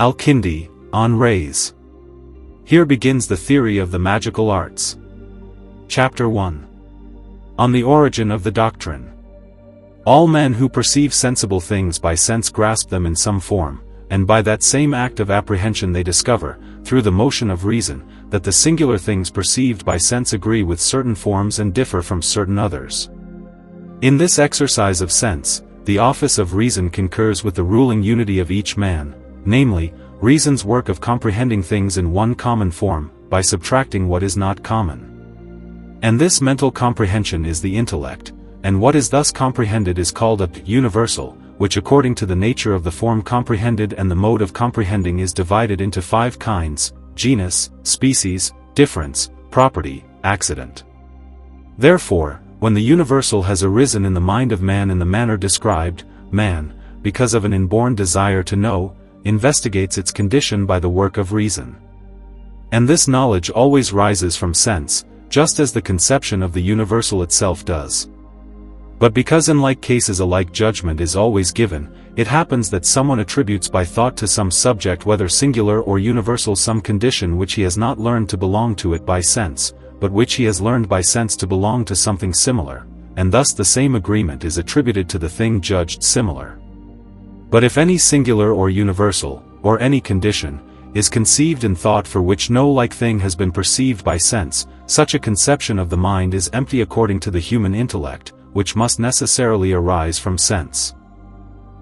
Al-kindi, on rays. Here begins the theory of the magical arts. Chapter 1. On the origin of the doctrine. All men who perceive sensible things by sense grasp them in some form, and by that same act of apprehension they discover, through the motion of reason, that the singular things perceived by sense agree with certain forms and differ from certain others. In this exercise of sense, the office of reason concurs with the ruling unity of each man, namely, reason's work of comprehending things in one common form, by subtracting what is not common. And this mental comprehension is the intellect, and what is thus comprehended is called a universal, which according to the nature of the form comprehended and the mode of comprehending is divided into 5 kinds: genus, species, difference, property, accident. Therefore, when the universal has arisen in the mind of man in the manner described, man, because of an inborn desire to know, investigates its condition by the work of reason. And this knowledge always rises from sense, just as the conception of the universal itself does. But because in like cases a like judgment is always given, it happens that someone attributes by thought to some subject whether singular or universal some condition which he has not learned to belong to it by sense, but which he has learned by sense to belong to something similar, and thus the same agreement is attributed to the thing judged similar. But if any singular or universal, or any condition, is conceived in thought for which no like thing has been perceived by sense, such a conception of the mind is empty according to the human intellect, which must necessarily arise from sense.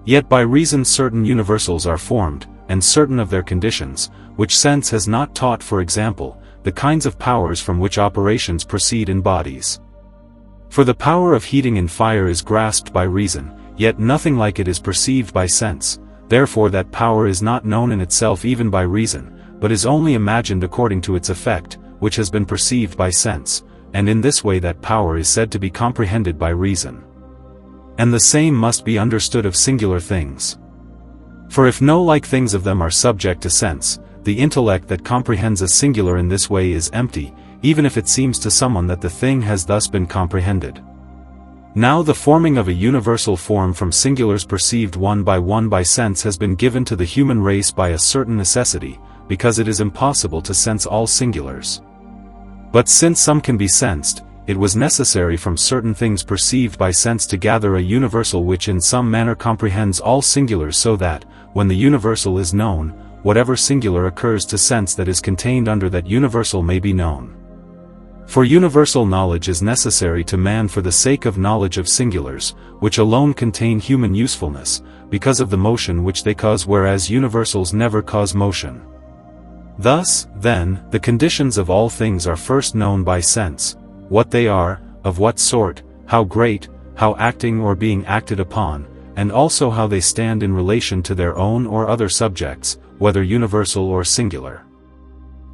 Yet by reason certain universals are formed, and certain of their conditions, which sense has not taught, for example, the kinds of powers from which operations proceed in bodies. For the power of heating in fire is grasped by reason, yet nothing like it is perceived by sense, therefore that power is not known in itself even by reason, but is only imagined according to its effect, which has been perceived by sense, and in this way that power is said to be comprehended by reason. And the same must be understood of singular things. For if no like things of them are subject to sense, the intellect that comprehends a singular in this way is empty, even if it seems to someone that the thing has thus been comprehended. Now the forming of a universal form from singulars perceived one by sense has been given to the human race by a certain necessity, because it is impossible to sense all singulars. But since some can be sensed, it was necessary from certain things perceived by sense to gather a universal which in some manner comprehends all singulars, so that, when the universal is known, whatever singular occurs to sense that is contained under that universal may be known. For universal knowledge is necessary to man for the sake of knowledge of singulars, which alone contain human usefulness, because of the motion which they cause, whereas universals never cause motion. Thus, then, the conditions of all things are first known by sense: what they are, of what sort, how great, how acting or being acted upon, and also how they stand in relation to their own or other subjects, whether universal or singular.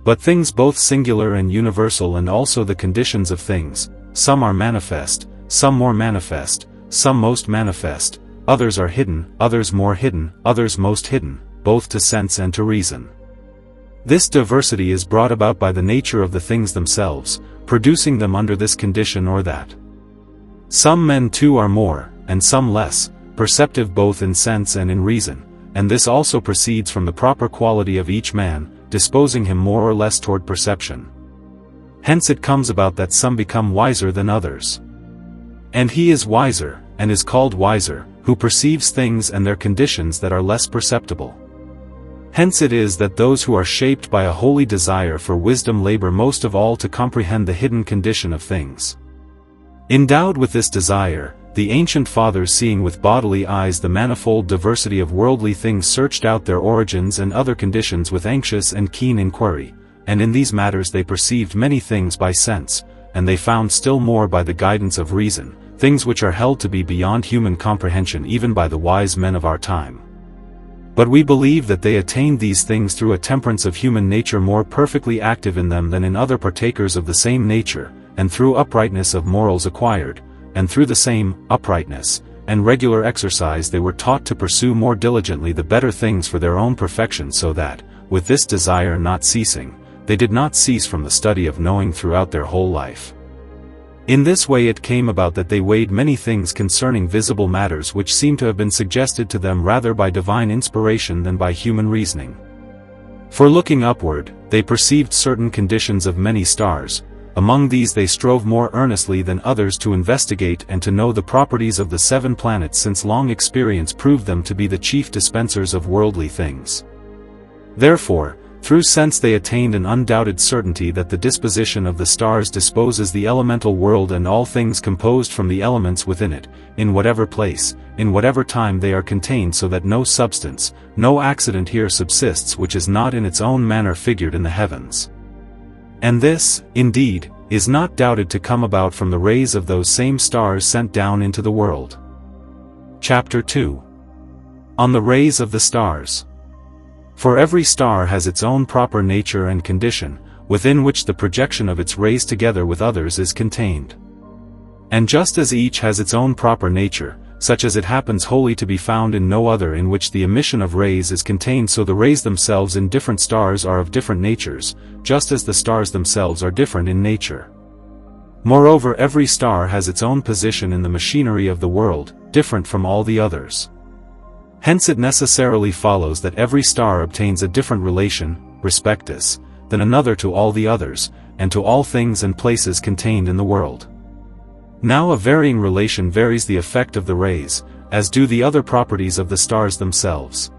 But things both singular and universal, and also the conditions of things, some are manifest, some more manifest, some most manifest, others are hidden, others more hidden, others most hidden, both to sense and to reason. This diversity is brought about by the nature of the things themselves, producing them under this condition or that. Some men too are more, and some less, perceptive both in sense and in reason, and this also proceeds from the proper quality of each man, disposing him more or less toward perception. Hence it comes about that some become wiser than others. And he is wiser, and is called wiser, who perceives things and their conditions that are less perceptible. Hence it is that those who are shaped by a holy desire for wisdom labor most of all to comprehend the hidden condition of things. Endowed with this desire, the ancient fathers, seeing with bodily eyes the manifold diversity of worldly things, searched out their origins and other conditions with anxious and keen inquiry, and in these matters they perceived many things by sense, and they found still more by the guidance of reason, things which are held to be beyond human comprehension even by the wise men of our time. But we believe that they attained these things through a temperance of human nature more perfectly active in them than in other partakers of the same nature, and through uprightness of morals acquired, and through the same uprightness and regular exercise they were taught to pursue more diligently the better things for their own perfection, so that, with this desire not ceasing, they did not cease from the study of knowing throughout their whole life. In this way it came about that they weighed many things concerning visible matters which seemed to have been suggested to them rather by divine inspiration than by human reasoning. For looking upward, they perceived certain conditions of many stars. Among these they strove more earnestly than others to investigate and to know the properties of the 7 planets, since long experience proved them to be the chief dispensers of worldly things. Therefore, through sense they attained an undoubted certainty that the disposition of the stars disposes the elemental world and all things composed from the elements within it, in whatever place, in whatever time they are contained, so that no substance, no accident here subsists which is not in its own manner figured in the heavens. And this, indeed, is not doubted to come about from the rays of those same stars sent down into the world. Chapter 2. On the rays of the stars. For every star has its own proper nature and condition, within which the projection of its rays together with others is contained. And just as each has its own proper nature, such as it happens wholly to be found in no other in which the emission of rays is contained, so the rays themselves in different stars are of different natures, just as the stars themselves are different in nature. Moreover, every star has its own position in the machinery of the world, different from all the others. Hence it necessarily follows that every star obtains a different relation, respectus, than another to all the others, and to all things and places contained in the world. Now a varying relation varies the effect of the rays, as do the other properties of the stars themselves.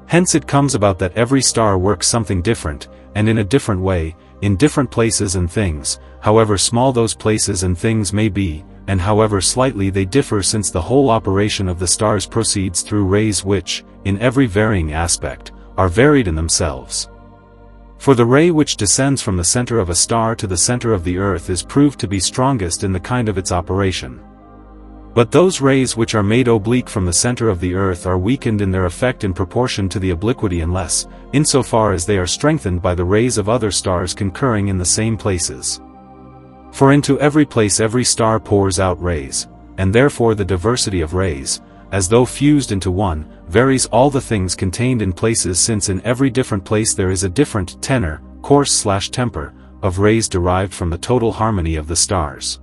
Hence it comes about that every star works something different, and in a different way, in different places and things, however small those places and things may be, and however slightly they differ, since the whole operation of the stars proceeds through rays which, in every varying aspect, are varied in themselves. For the ray which descends from the center of a star to the center of the earth is proved to be strongest in the kind of its operation. But those rays which are made oblique from the center of the earth are weakened in their effect in proportion to the obliquity, unless, insofar as they are strengthened by the rays of other stars concurring in the same places. For into every place every star pours out rays, and therefore the diversity of rays, as though fused into one, varies all the things contained in places, since in every different place there is a different tenor, course/temper, of rays derived from the total harmony of the stars.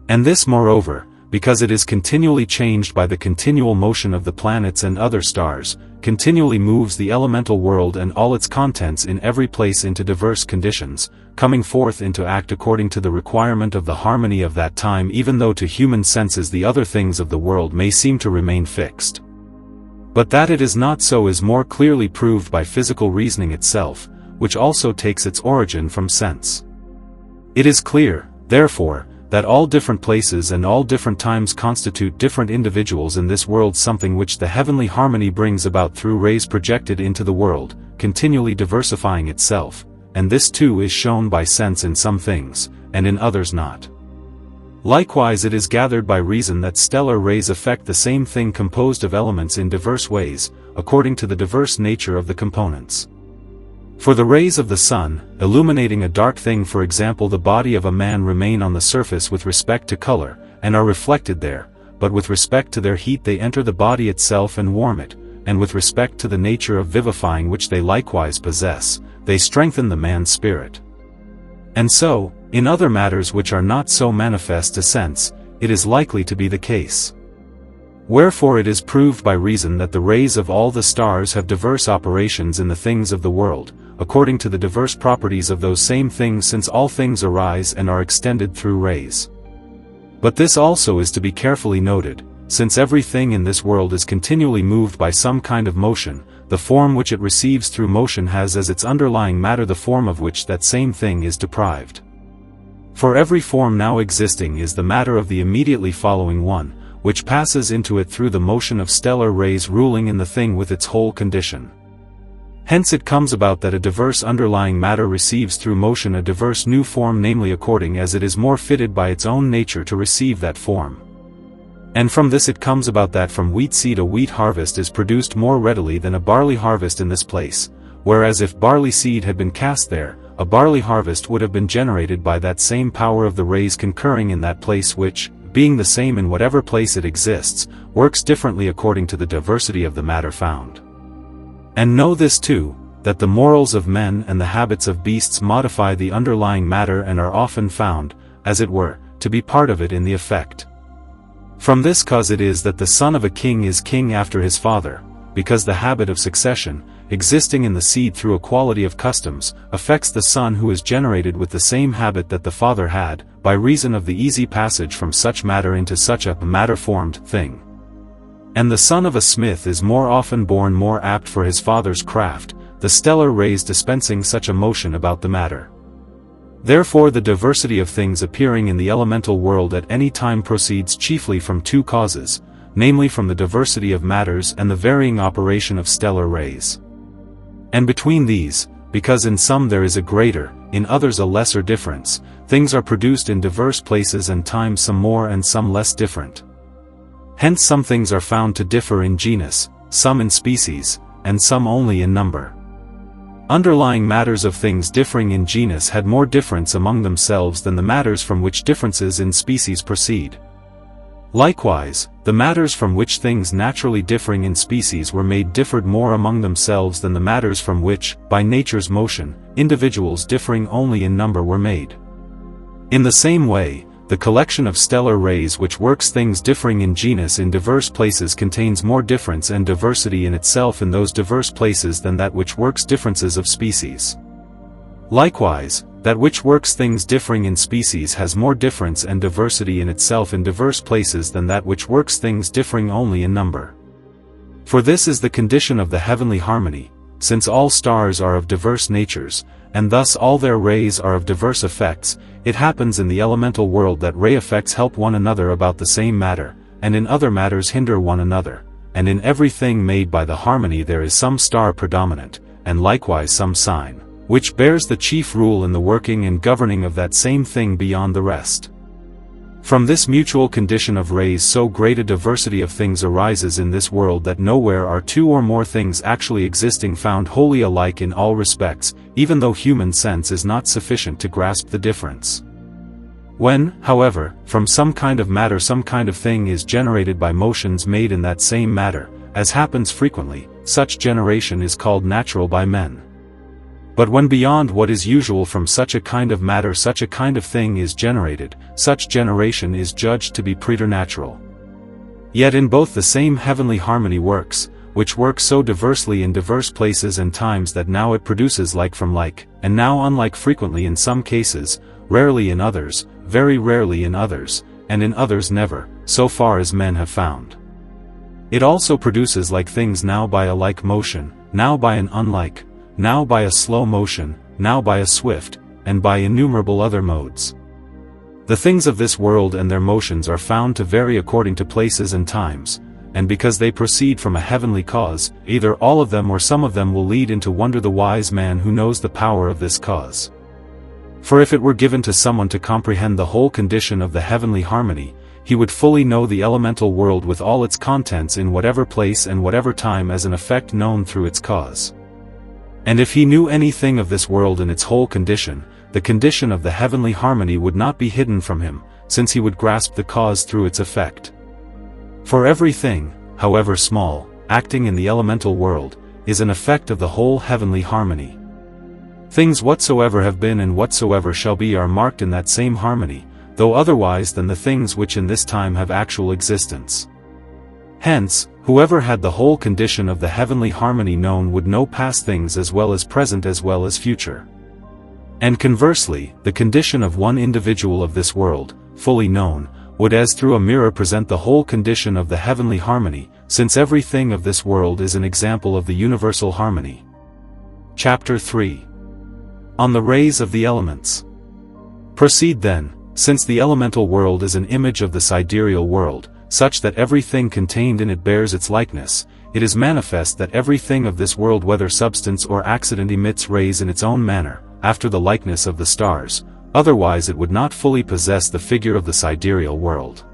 And this moreover, because it is continually changed by the continual motion of the planets and other stars, continually moves the elemental world and all its contents in every place into diverse conditions, coming forth into act according to the requirement of the harmony of that time, even though to human senses the other things of the world may seem to remain fixed. But that it is not so is more clearly proved by physical reasoning itself, which also takes its origin from sense. It is clear, therefore, that all different places and all different times constitute different individuals in this world, something which the heavenly harmony brings about through rays projected into the world, continually diversifying itself, and this too is shown by sense in some things, and in others not. Likewise it is gathered by reason that stellar rays affect the same thing composed of elements in diverse ways, according to the diverse nature of the components. For the rays of the sun, illuminating a dark thing, for example the body of a man, remain on the surface with respect to color, and are reflected there, but with respect to their heat they enter the body itself and warm it, and with respect to the nature of vivifying which they likewise possess, they strengthen the man's spirit. And so, in other matters which are not so manifest to sense, it is likely to be the case. Wherefore it is proved by reason that the rays of all the stars have diverse operations in the things of the world, according to the diverse properties of those same things, since all things arise and are extended through rays. But this also is to be carefully noted, since everything in this world is continually moved by some kind of motion, the form which it receives through motion has as its underlying matter the form of which that same thing is deprived. For every form now existing is the matter of the immediately following one, which passes into it through the motion of stellar rays ruling in the thing with its whole condition. Hence it comes about that a diverse underlying matter receives through motion a diverse new form, namely according as it is more fitted by its own nature to receive that form. And from this it comes about that from wheat seed a wheat harvest is produced more readily than a barley harvest in this place, whereas if barley seed had been cast there, a barley harvest would have been generated by that same power of the rays concurring in that place, which, being the same in whatever place it exists, works differently according to the diversity of the matter found. And know this too, that the morals of men and the habits of beasts modify the underlying matter and are often found, as it were, to be part of it in the effect. From this cause it is that the son of a king is king after his father, because the habit of succession, existing in the seed through a quality of customs, affects the son who is generated with the same habit that the father had, by reason of the easy passage from such matter into such a matter-formed thing. And the son of a smith is more often born more apt for his father's craft, the stellar rays dispensing such a motion about the matter. Therefore the diversity of things appearing in the elemental world at any time proceeds chiefly from two causes, namely from the diversity of matters and the varying operation of stellar rays. And between these, because in some there is a greater, in others a lesser difference, things are produced in diverse places and times, some more and some less different. Hence some things are found to differ in genus, some in species, and some only in number. Underlying matters of things differing in genus had more difference among themselves than the matters from which differences in species proceed. Likewise, the matters from which things naturally differing in species were made differed more among themselves than the matters from which, by nature's motion, individuals differing only in number were made. In the same way, the collection of stellar rays which works things differing in genus in diverse places contains more difference and diversity in itself in those diverse places than that which works differences of species. Likewise, that which works things differing in species has more difference and diversity in itself in diverse places than that which works things differing only in number. For this is the condition of the heavenly harmony, since all stars are of diverse natures, and thus all their rays are of diverse effects. It happens in the elemental world that ray effects help one another about the same matter, and in other matters hinder one another, and in everything made by the harmony there is some star predominant, and likewise some sign, which bears the chief rule in the working and governing of that same thing beyond the rest. From this mutual condition of rays so great a diversity of things arises in this world that nowhere are two or more things actually existing found wholly alike in all respects, even though human sense is not sufficient to grasp the difference. When, however, from some kind of matter some kind of thing is generated by motions made in that same matter, as happens frequently, such generation is called natural by men. But when beyond what is usual from such a kind of matter such a kind of thing is generated, such generation is judged to be preternatural. Yet in both the same heavenly harmony works, which works so diversely in diverse places and times that now it produces like from like, and now unlike frequently in some cases, rarely in others, very rarely in others, and in others never, so far as men have found. It also produces like things now by a like motion, now by an unlike, now by a slow motion, now by a swift, and by innumerable other modes. The things of this world and their motions are found to vary according to places and times, and because they proceed from a heavenly cause, either all of them or some of them will lead into wonder the wise man who knows the power of this cause. For if it were given to someone to comprehend the whole condition of the heavenly harmony, he would fully know the elemental world with all its contents in whatever place and whatever time as an effect known through its cause. And if he knew anything of this world in its whole condition, the condition of the heavenly harmony would not be hidden from him, since he would grasp the cause through its effect. For everything, however small, acting in the elemental world, is an effect of the whole heavenly harmony. Things whatsoever have been and whatsoever shall be are marked in that same harmony, though otherwise than the things which in this time have actual existence. Hence, whoever had the whole condition of the heavenly harmony known would know past things as well as present as well as future. And conversely, the condition of one individual of this world, fully known, would as through a mirror present the whole condition of the heavenly harmony, since everything of this world is an example of the universal harmony. Chapter 3. On the rays of the elements. Proceed then, since the elemental world is an image of the sidereal world, such that everything contained in it bears its likeness, it is manifest that everything of this world whether substance or accident emits rays in its own manner, after the likeness of the stars, otherwise it would not fully possess the figure of the sidereal world.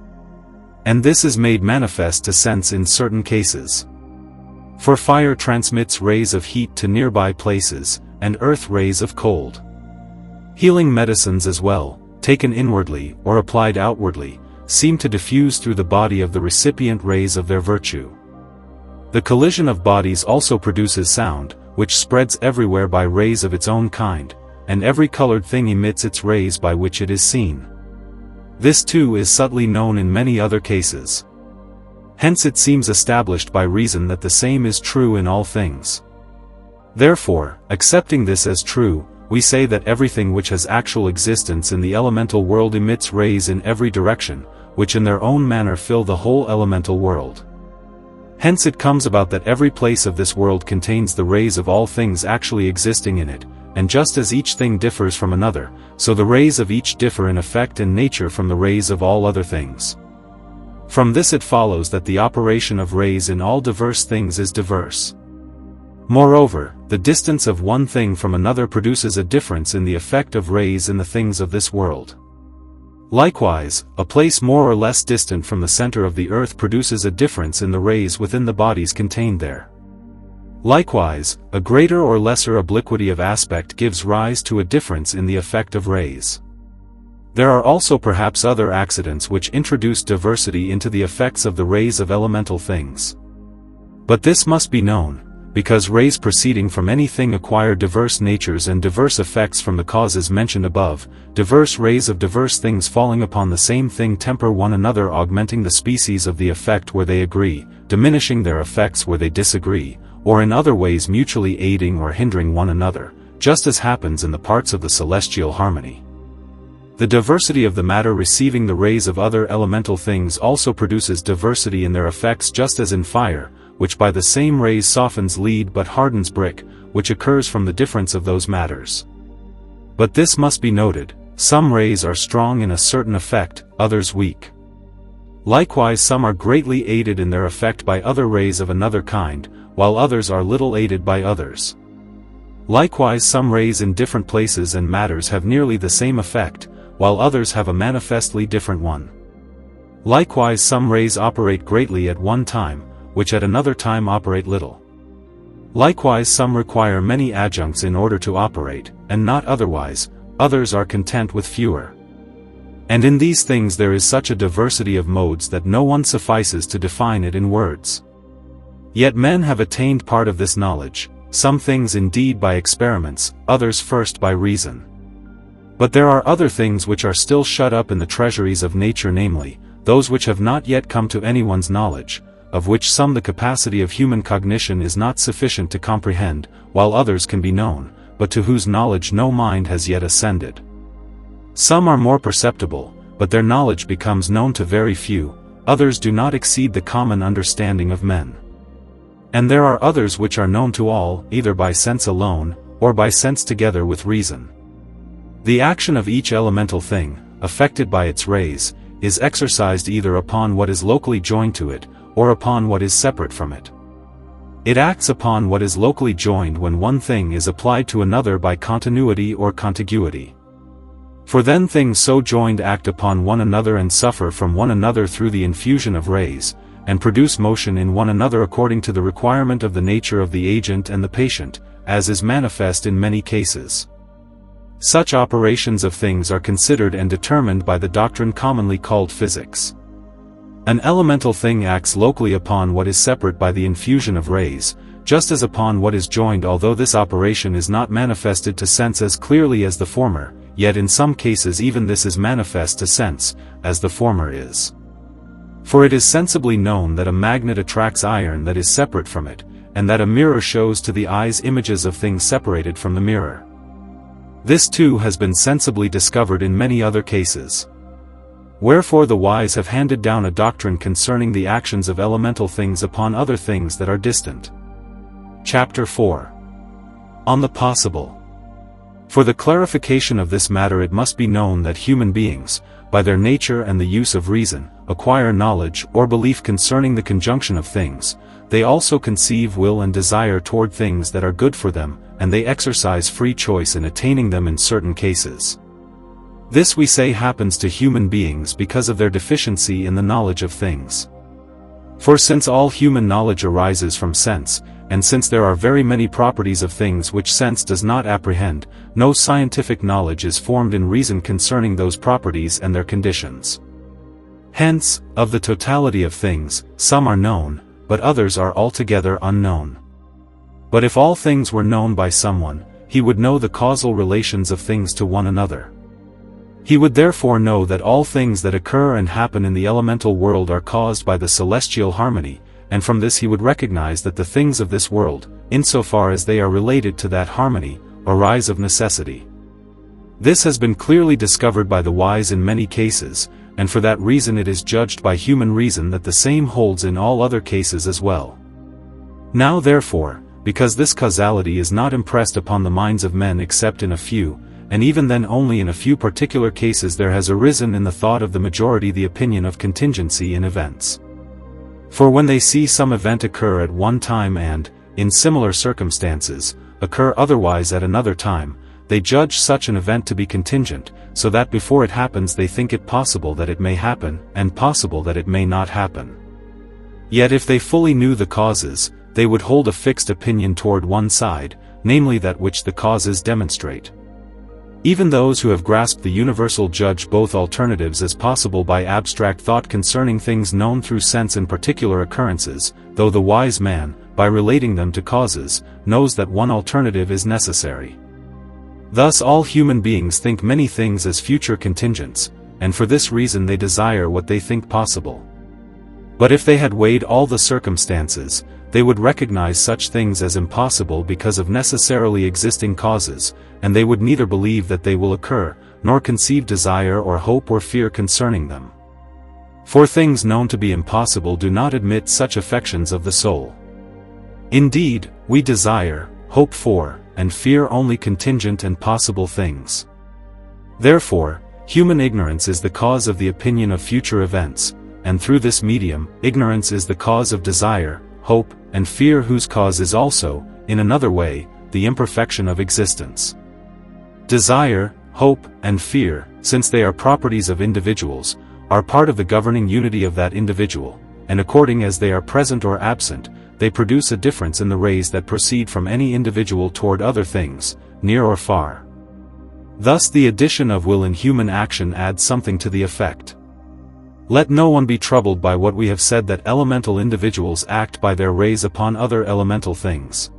And this is made manifest to sense in certain cases. For fire transmits rays of heat to nearby places, and earth rays of cold. Healing medicines as well, taken inwardly or applied outwardly, seem to diffuse through the body of the recipient rays of their virtue. The collision of bodies also produces sound, which spreads everywhere by rays of its own kind, and every colored thing emits its rays by which it is seen. This too is subtly known in many other cases. Hence it seems established by reason that the same is true in all things. Therefore, accepting this as true, we say that everything which has actual existence in the elemental world emits rays in every direction, which in their own manner fill the whole elemental world. Hence it comes about that every place of this world contains the rays of all things actually existing in it, and just as each thing differs from another, so the rays of each differ in effect and nature from the rays of all other things. From this it follows that the operation of rays in all diverse things is diverse. Moreover, the distance of one thing from another produces a difference in the effect of rays in the things of this world. Likewise, a place more or less distant from the center of the earth produces a difference in the rays within the bodies contained there. Likewise, a greater or lesser obliquity of aspect gives rise to a difference in the effect of rays. There are also perhaps other accidents which introduce diversity into the effects of the rays of elemental things. But this must be known, because rays proceeding from anything acquire diverse natures and diverse effects from the causes mentioned above. Diverse rays of diverse things falling upon the same thing temper one another, augmenting the species of the effect where they agree, diminishing their effects where they disagree, or in other ways mutually aiding or hindering one another, just as happens in the parts of the celestial harmony. The diversity of the matter receiving the rays of other elemental things also produces diversity in their effects, just as in fire, which by the same rays softens lead but hardens brick, which occurs from the difference of those matters. But this must be noted, some rays are strong in a certain effect, others weak. Likewise some are greatly aided in their effect by other rays of another kind, while others are little aided by others. Likewise some rays in different places and matters have nearly the same effect, while others have a manifestly different one. Likewise some rays operate greatly at one time, which at another time operate little. Likewise some require many adjuncts in order to operate, and not otherwise, others are content with fewer. And in these things there is such a diversity of modes that no one suffices to define it in words. Yet men have attained part of this knowledge, some things indeed by experiments, others first by reason. But there are other things which are still shut up in the treasuries of nature, namely, those which have not yet come to anyone's knowledge, of which some the capacity of human cognition is not sufficient to comprehend, while others can be known, but to whose knowledge no mind has yet ascended. Some are more perceptible, but their knowledge becomes known to very few, others do not exceed the common understanding of men. And there are others which are known to all, either by sense alone, or by sense together with reason. The action of each elemental thing, affected by its rays, is exercised either upon what is locally joined to it, or upon what is separate from it. It acts upon what is locally joined when one thing is applied to another by continuity or contiguity. For then things so joined act upon one another and suffer from one another through the infusion of rays, and produce motion in one another according to the requirement of the nature of the agent and the patient, as is manifest in many cases. Such operations of things are considered and determined by the doctrine commonly called physics. An elemental thing acts locally upon what is separate by the infusion of rays, just as upon what is joined, although this operation is not manifested to sense as clearly as the former, yet in some cases even this is manifest to sense, as the former is. For it is sensibly known that a magnet attracts iron that is separate from it, and that a mirror shows to the eyes images of things separated from the mirror. This too has been sensibly discovered in many other cases. Wherefore the wise have handed down a doctrine concerning the actions of elemental things upon other things that are distant. Chapter 4. On the possible. For the clarification of this matter it must be known that human beings, by their nature and the use of reason, acquire knowledge or belief concerning the conjunction of things. They also conceive will and desire toward things that are good for them, and they exercise free choice in attaining them in certain cases. This we say happens to human beings because of their deficiency in the knowledge of things. For since all human knowledge arises from sense, and since there are very many properties of things which sense does not apprehend, no scientific knowledge is formed in reason concerning those properties and their conditions. Hence, of the totality of things, some are known, but others are altogether unknown. But if all things were known by someone, he would know the causal relations of things to one another. He would therefore know that all things that occur and happen in the elemental world are caused by the celestial harmony, and from this he would recognize that the things of this world, insofar as they are related to that harmony, arise of necessity. This has been clearly discovered by the wise in many cases, and for that reason it is judged by human reason that the same holds in all other cases as well. Now therefore, because this causality is not impressed upon the minds of men except in a few, and even then only in a few particular cases, there has arisen in the thought of the majority the opinion of contingency in events. For when they see some event occur at one time and, in similar circumstances, occur otherwise at another time, they judge such an event to be contingent, so that before it happens they think it possible that it may happen, and possible that it may not happen. Yet if they fully knew the causes, they would hold a fixed opinion toward one side, namely that which the causes demonstrate. Even those who have grasped the universal judge both alternatives as possible by abstract thought concerning things known through sense and particular occurrences, though the wise man, by relating them to causes, knows that one alternative is necessary. Thus all human beings think many things as future contingents, and for this reason they desire what they think possible. But if they had weighed all the circumstances, they would recognize such things as impossible because of necessarily existing causes, and they would neither believe that they will occur, nor conceive desire or hope or fear concerning them. For things known to be impossible do not admit such affections of the soul. Indeed, we desire, hope for, and fear only contingent and possible things. Therefore, human ignorance is the cause of the opinion of future events, and through this medium, ignorance is the cause of desire, hope, and fear, whose cause is also, in another way, the imperfection of existence. Desire, hope, and fear, since they are properties of individuals, are part of the governing unity of that individual, and according as they are present or absent, they produce a difference in the rays that proceed from any individual toward other things, near or far. Thus the addition of will in human action adds something to the effect. Let no one be troubled by what we have said that elemental individuals act by their rays upon other elemental things.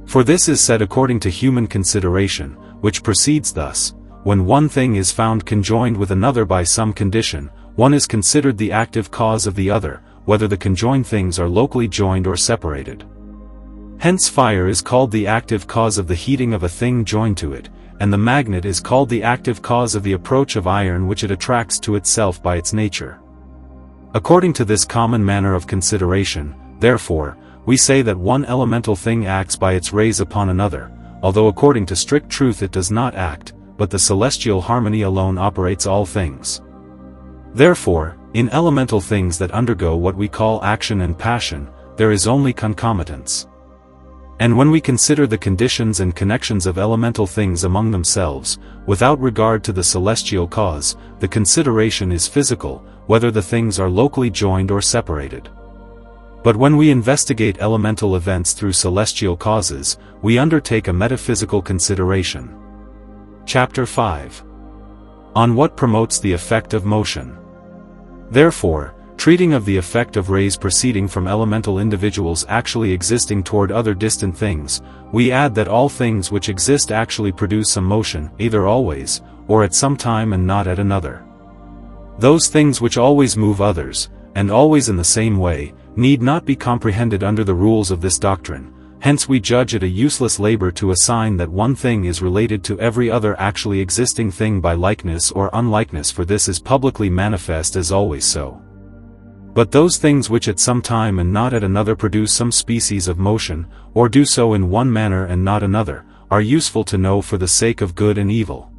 For this is said according to human consideration, which proceeds thus: when one thing is found conjoined with another by some condition, one is considered the active cause of the other, whether the conjoined things are locally joined or separated. Hence fire is called the active cause of the heating of a thing joined to it, and the magnet is called the active cause of the approach of iron which it attracts to itself by its nature. According to this common manner of consideration, therefore, we say that one elemental thing acts by its rays upon another, although according to strict truth it does not act, but the celestial harmony alone operates all things. Therefore, in elemental things that undergo what we call action and passion, there is only concomitance. And when we consider the conditions and connections of elemental things among themselves, without regard to the celestial cause, the consideration is physical, whether the things are locally joined or separated. But when we investigate elemental events through celestial causes, we undertake a metaphysical consideration. Chapter 5. On what promotes the effect of motion. Therefore, treating of the effect of rays proceeding from elemental individuals actually existing toward other distant things, we add that all things which exist actually produce some motion, either always, or at some time and not at another. Those things which always move others, and always in the same way, need not be comprehended under the rules of this doctrine. Hence we judge it a useless labor to assign that one thing is related to every other actually existing thing by likeness or unlikeness, for this is publicly manifest as always so. But those things which at some time and not at another produce some species of motion, or do so in one manner and not another, are useful to know for the sake of good and evil.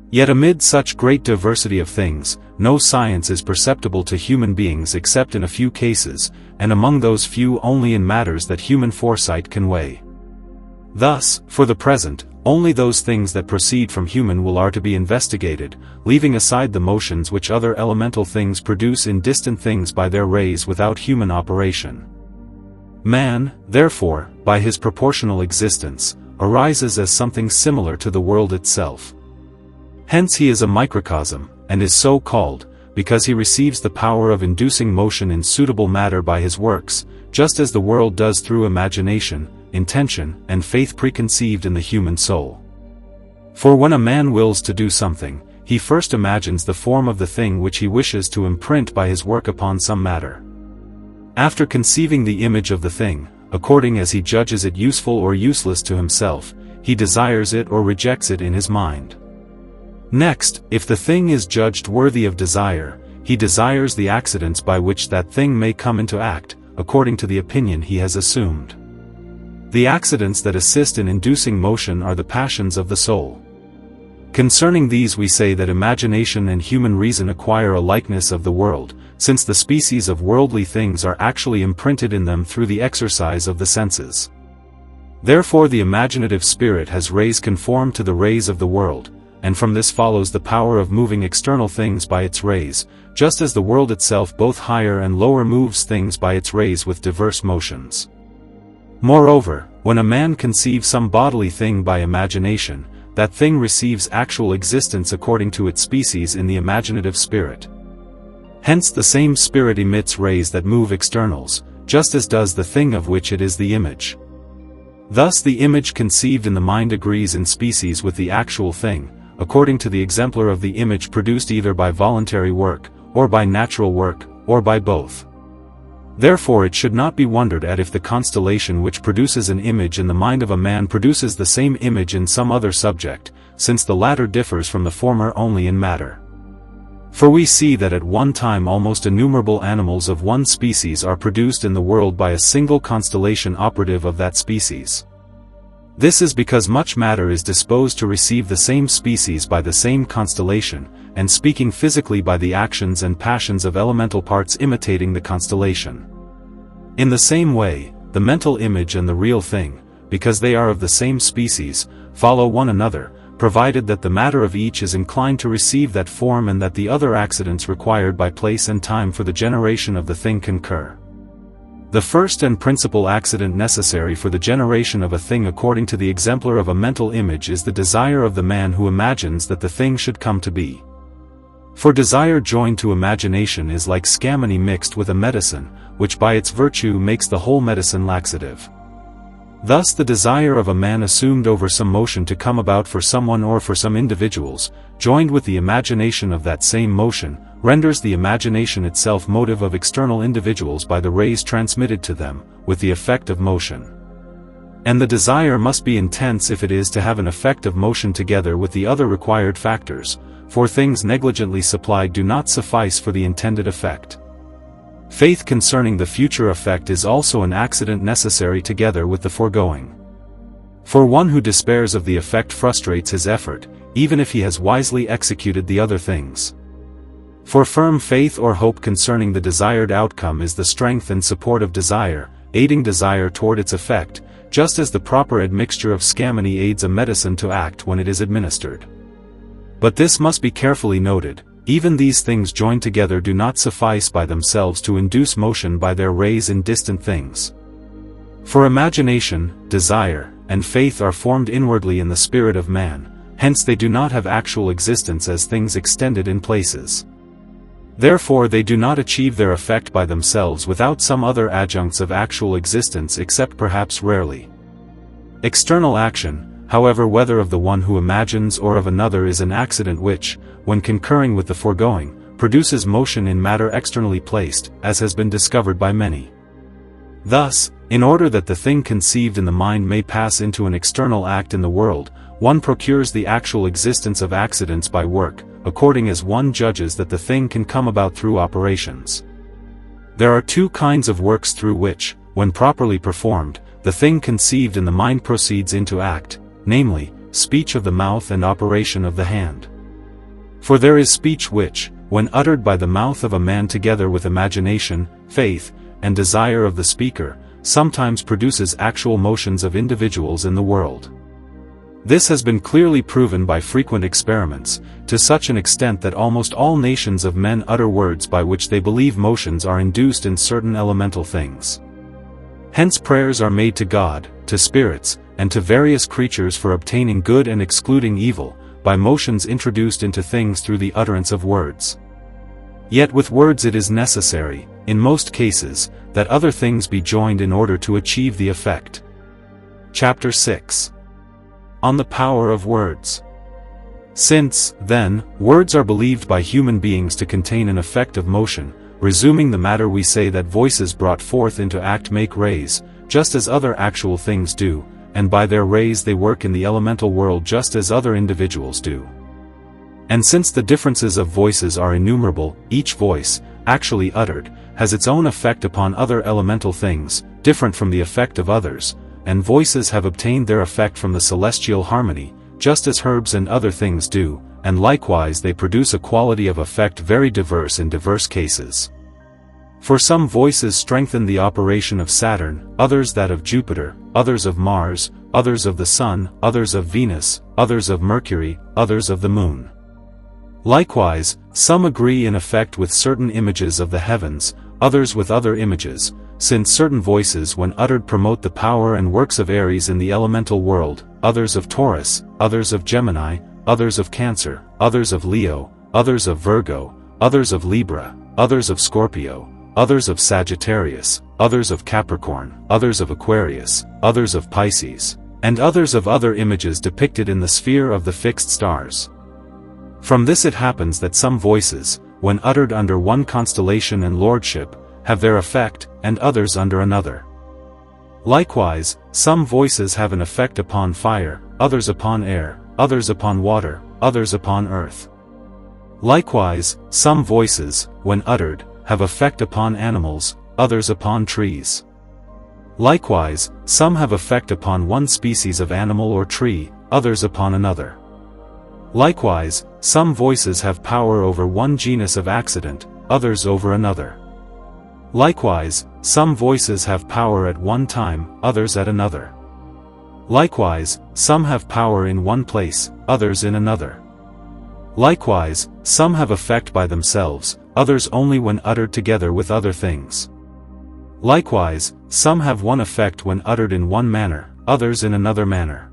Yet amid such great diversity of things, no science is perceptible to human beings except in a few cases, and among those few only in matters that human foresight can weigh. Thus, for the present, only those things that proceed from human will are to be investigated, leaving aside the motions which other elemental things produce in distant things by their rays without human operation. Man, therefore, by his proportional existence, arises as something similar to the world itself. Hence he is a microcosm, and is so called, because he receives the power of inducing motion in suitable matter by his works, just as the world does through imagination, intention, and faith preconceived in the human soul. For when a man wills to do something, he first imagines the form of the thing which he wishes to imprint by his work upon some matter. After conceiving the image of the thing, according as he judges it useful or useless to himself, he desires it or rejects it in his mind. Next, if the thing is judged worthy of desire, he desires the accidents by which that thing may come into act, according to the opinion he has assumed. The accidents that assist in inducing motion are the passions of the soul. Concerning these we say that imagination and human reason acquire a likeness of the world, since the species of worldly things are actually imprinted in them through the exercise of the senses. Therefore the imaginative spirit has rays conformed to the rays of the world, and from this follows the power of moving external things by its rays, just as the world itself both higher and lower moves things by its rays with diverse motions. Moreover, when a man conceives some bodily thing by imagination, that thing receives actual existence according to its species in the imaginative spirit. Hence the same spirit emits rays that move externals, just as does the thing of which it is the image. Thus the image conceived in the mind agrees in species with the actual thing, according to the exemplar of the image produced either by voluntary work, or by natural work, or by both. Therefore it should not be wondered at if the constellation which produces an image in the mind of a man produces the same image in some other subject, since the latter differs from the former only in matter. For we see that at one time almost innumerable animals of one species are produced in the world by a single constellation operative of that species. This is because much matter is disposed to receive the same species by the same constellation, and speaking physically by the actions and passions of elemental parts imitating the constellation. In the same way, the mental image and the real thing, because they are of the same species, follow one another, provided that the matter of each is inclined to receive that form and that the other accidents required by place and time for the generation of the thing concur. The first and principal accident necessary for the generation of a thing according to the exemplar of a mental image is the desire of the man who imagines that the thing should come to be. For desire joined to imagination is like scammony mixed with a medicine, which by its virtue makes the whole medicine laxative. Thus the desire of a man assumed over some motion to come about for someone or for some individuals, joined with the imagination of that same motion, renders the imagination itself motive of external individuals by the rays transmitted to them, with the effect of motion. And the desire must be intense if it is to have an effect of motion together with the other required factors, for things negligently supplied do not suffice for the intended effect. Faith concerning the future effect is also an accident necessary together with the foregoing. For one who despairs of the effect frustrates his effort, even if he has wisely executed the other things. For firm faith or hope concerning the desired outcome is the strength and support of desire, aiding desire toward its effect, just as the proper admixture of scammony aids a medicine to act when it is administered. But this must be carefully noted. Even these things joined together do not suffice by themselves to induce motion by their rays in distant things. For imagination, desire, and faith are formed inwardly in the spirit of man, hence they do not have actual existence as things extended in places. Therefore they do not achieve their effect by themselves without some other adjuncts of actual existence except perhaps rarely. External action, however, whether of the one who imagines or of another, is an accident which, when concurring with the foregoing, produces motion in matter externally placed, as has been discovered by many. Thus, in order that the thing conceived in the mind may pass into an external act in the world, one procures the actual existence of accidents by work, according as one judges that the thing can come about through operations. There are two kinds of works through which, when properly performed, the thing conceived in the mind proceeds into act, namely, speech of the mouth and operation of the hand. For there is speech which, when uttered by the mouth of a man together with imagination, faith, and desire of the speaker, sometimes produces actual motions of individuals in the world. This has been clearly proven by frequent experiments, to such an extent that almost all nations of men utter words by which they believe motions are induced in certain elemental things. Hence prayers are made to God, to spirits, and to various creatures for obtaining good and excluding evil, by motions introduced into things through the utterance of words. Yet with words it is necessary, in most cases, that other things be joined in order to achieve the effect. Chapter 6. On the power of words. Since, then, words are believed by human beings to contain an effect of motion, resuming the matter, we say that voices brought forth into act make rays, just as other actual things do, and by their rays they work in the elemental world just as other individuals do. And since the differences of voices are innumerable, each voice, actually uttered, has its own effect upon other elemental things, different from the effect of others, and voices have obtained their effect from the celestial harmony, just as herbs and other things do, and likewise they produce a quality of effect very diverse in diverse cases. For some voices strengthen the operation of Saturn, others that of Jupiter, others of Mars, others of the Sun, others of Venus, others of Mercury, others of the Moon. Likewise, some agree in effect with certain images of the heavens, others with other images, since certain voices when uttered promote the power and works of Aries in the elemental world, others of Taurus, others of Gemini, others of Cancer, others of Leo, others of Virgo, others of Libra, others of Scorpio, others of Sagittarius, others of Capricorn, others of Aquarius, others of Pisces, and others of other images depicted in the sphere of the fixed stars. From this it happens that some voices, when uttered under one constellation and lordship, have their effect, and others under another. Likewise, some voices have an effect upon fire, others upon air, others upon water, others upon earth. Likewise, some voices, when uttered, have effect upon animals, others upon trees. Likewise, some have effect upon one species of animal or tree, others upon another. Likewise, some voices have power over one genus of accident, others over another. Likewise, some voices have power at one time, others at another. Likewise, some have power in one place, others in another. Likewise, some have effect by themselves, others only when uttered together with other things. Likewise, some have one effect when uttered in one manner, others in another manner.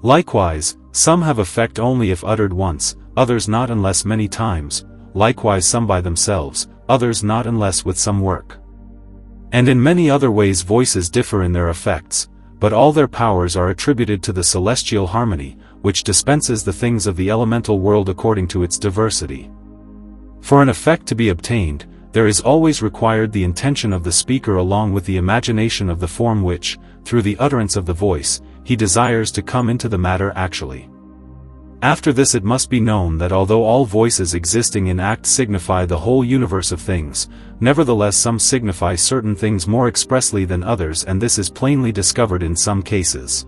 Likewise, some have effect only if uttered once, others not unless many times, likewise some by themselves, others not unless with some work. And in many other ways voices differ in their effects, but all their powers are attributed to the celestial harmony, which dispenses the things of the elemental world according to its diversity. For an effect to be obtained, there is always required the intention of the speaker along with the imagination of the form which, through the utterance of the voice, he desires to come into the matter actually. After this it must be known that although all voices existing in act signify the whole universe of things, nevertheless some signify certain things more expressly than others, and this is plainly discovered in some cases.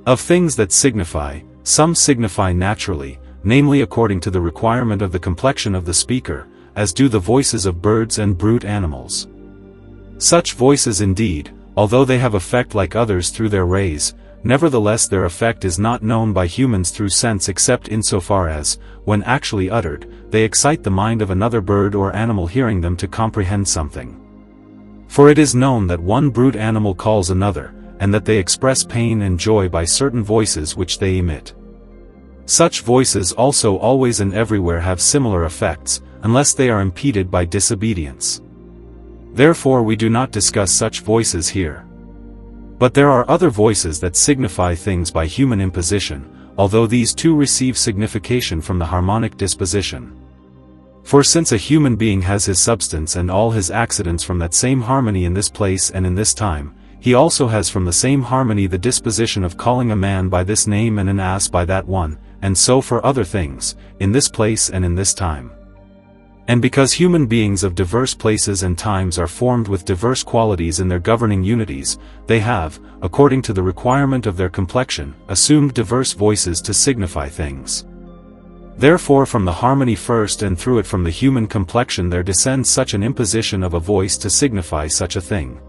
Of things that signify, some signify naturally, namely according to the requirement of the complexion of the speaker, as do the voices of birds and brute animals. Such voices indeed, although they have effect like others through their rays, nevertheless their effect is not known by humans through sense except insofar as, when actually uttered, they excite the mind of another bird or animal hearing them to comprehend something. For it is known that one brute animal calls another, and that they express pain and joy by certain voices which they emit. Such voices also always and everywhere have similar effects, unless they are impeded by disobedience. Therefore we do not discuss such voices here. But there are other voices that signify things by human imposition, although these too receive signification from the harmonic disposition. For since a human being has his substance and all his accidents from that same harmony in this place and in this time, he also has from the same harmony the disposition of calling a man by this name and an ass by that one, and so for other things, in this place and in this time. And because human beings of diverse places and times are formed with diverse qualities in their governing unities, they have, according to the requirement of their complexion, assumed diverse voices to signify things. Therefore from the harmony first and through it from the human complexion there descends such an imposition of a voice to signify such a thing.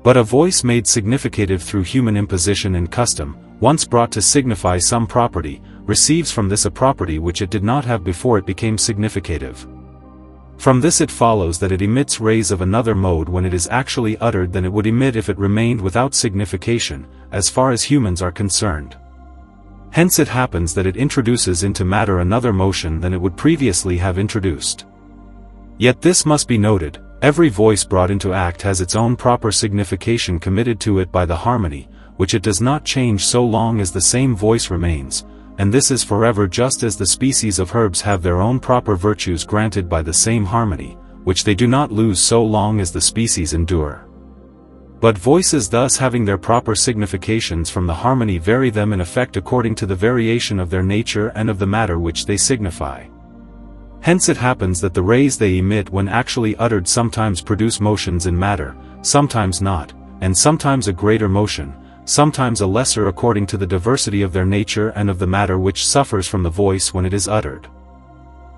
But a voice made significative through human imposition and custom, once brought to signify some property, receives from this a property which it did not have before it became significative. From this it follows that it emits rays of another mode when it is actually uttered than it would emit if it remained without signification, as far as humans are concerned. Hence it happens that it introduces into matter another motion than it would previously have introduced. Yet this must be noted, every voice brought into act has its own proper signification committed to it by the harmony, which it does not change so long as the same voice remains, and this is forever, just as the species of herbs have their own proper virtues granted by the same harmony, which they do not lose so long as the species endure. But voices, thus having their proper significations from the harmony, vary them in effect according to the variation of their nature and of the matter which they signify. Hence it happens that the rays they emit when actually uttered sometimes produce motions in matter, sometimes not, and sometimes a greater motion, sometimes a lesser, according to the diversity of their nature and of the matter which suffers from the voice when it is uttered.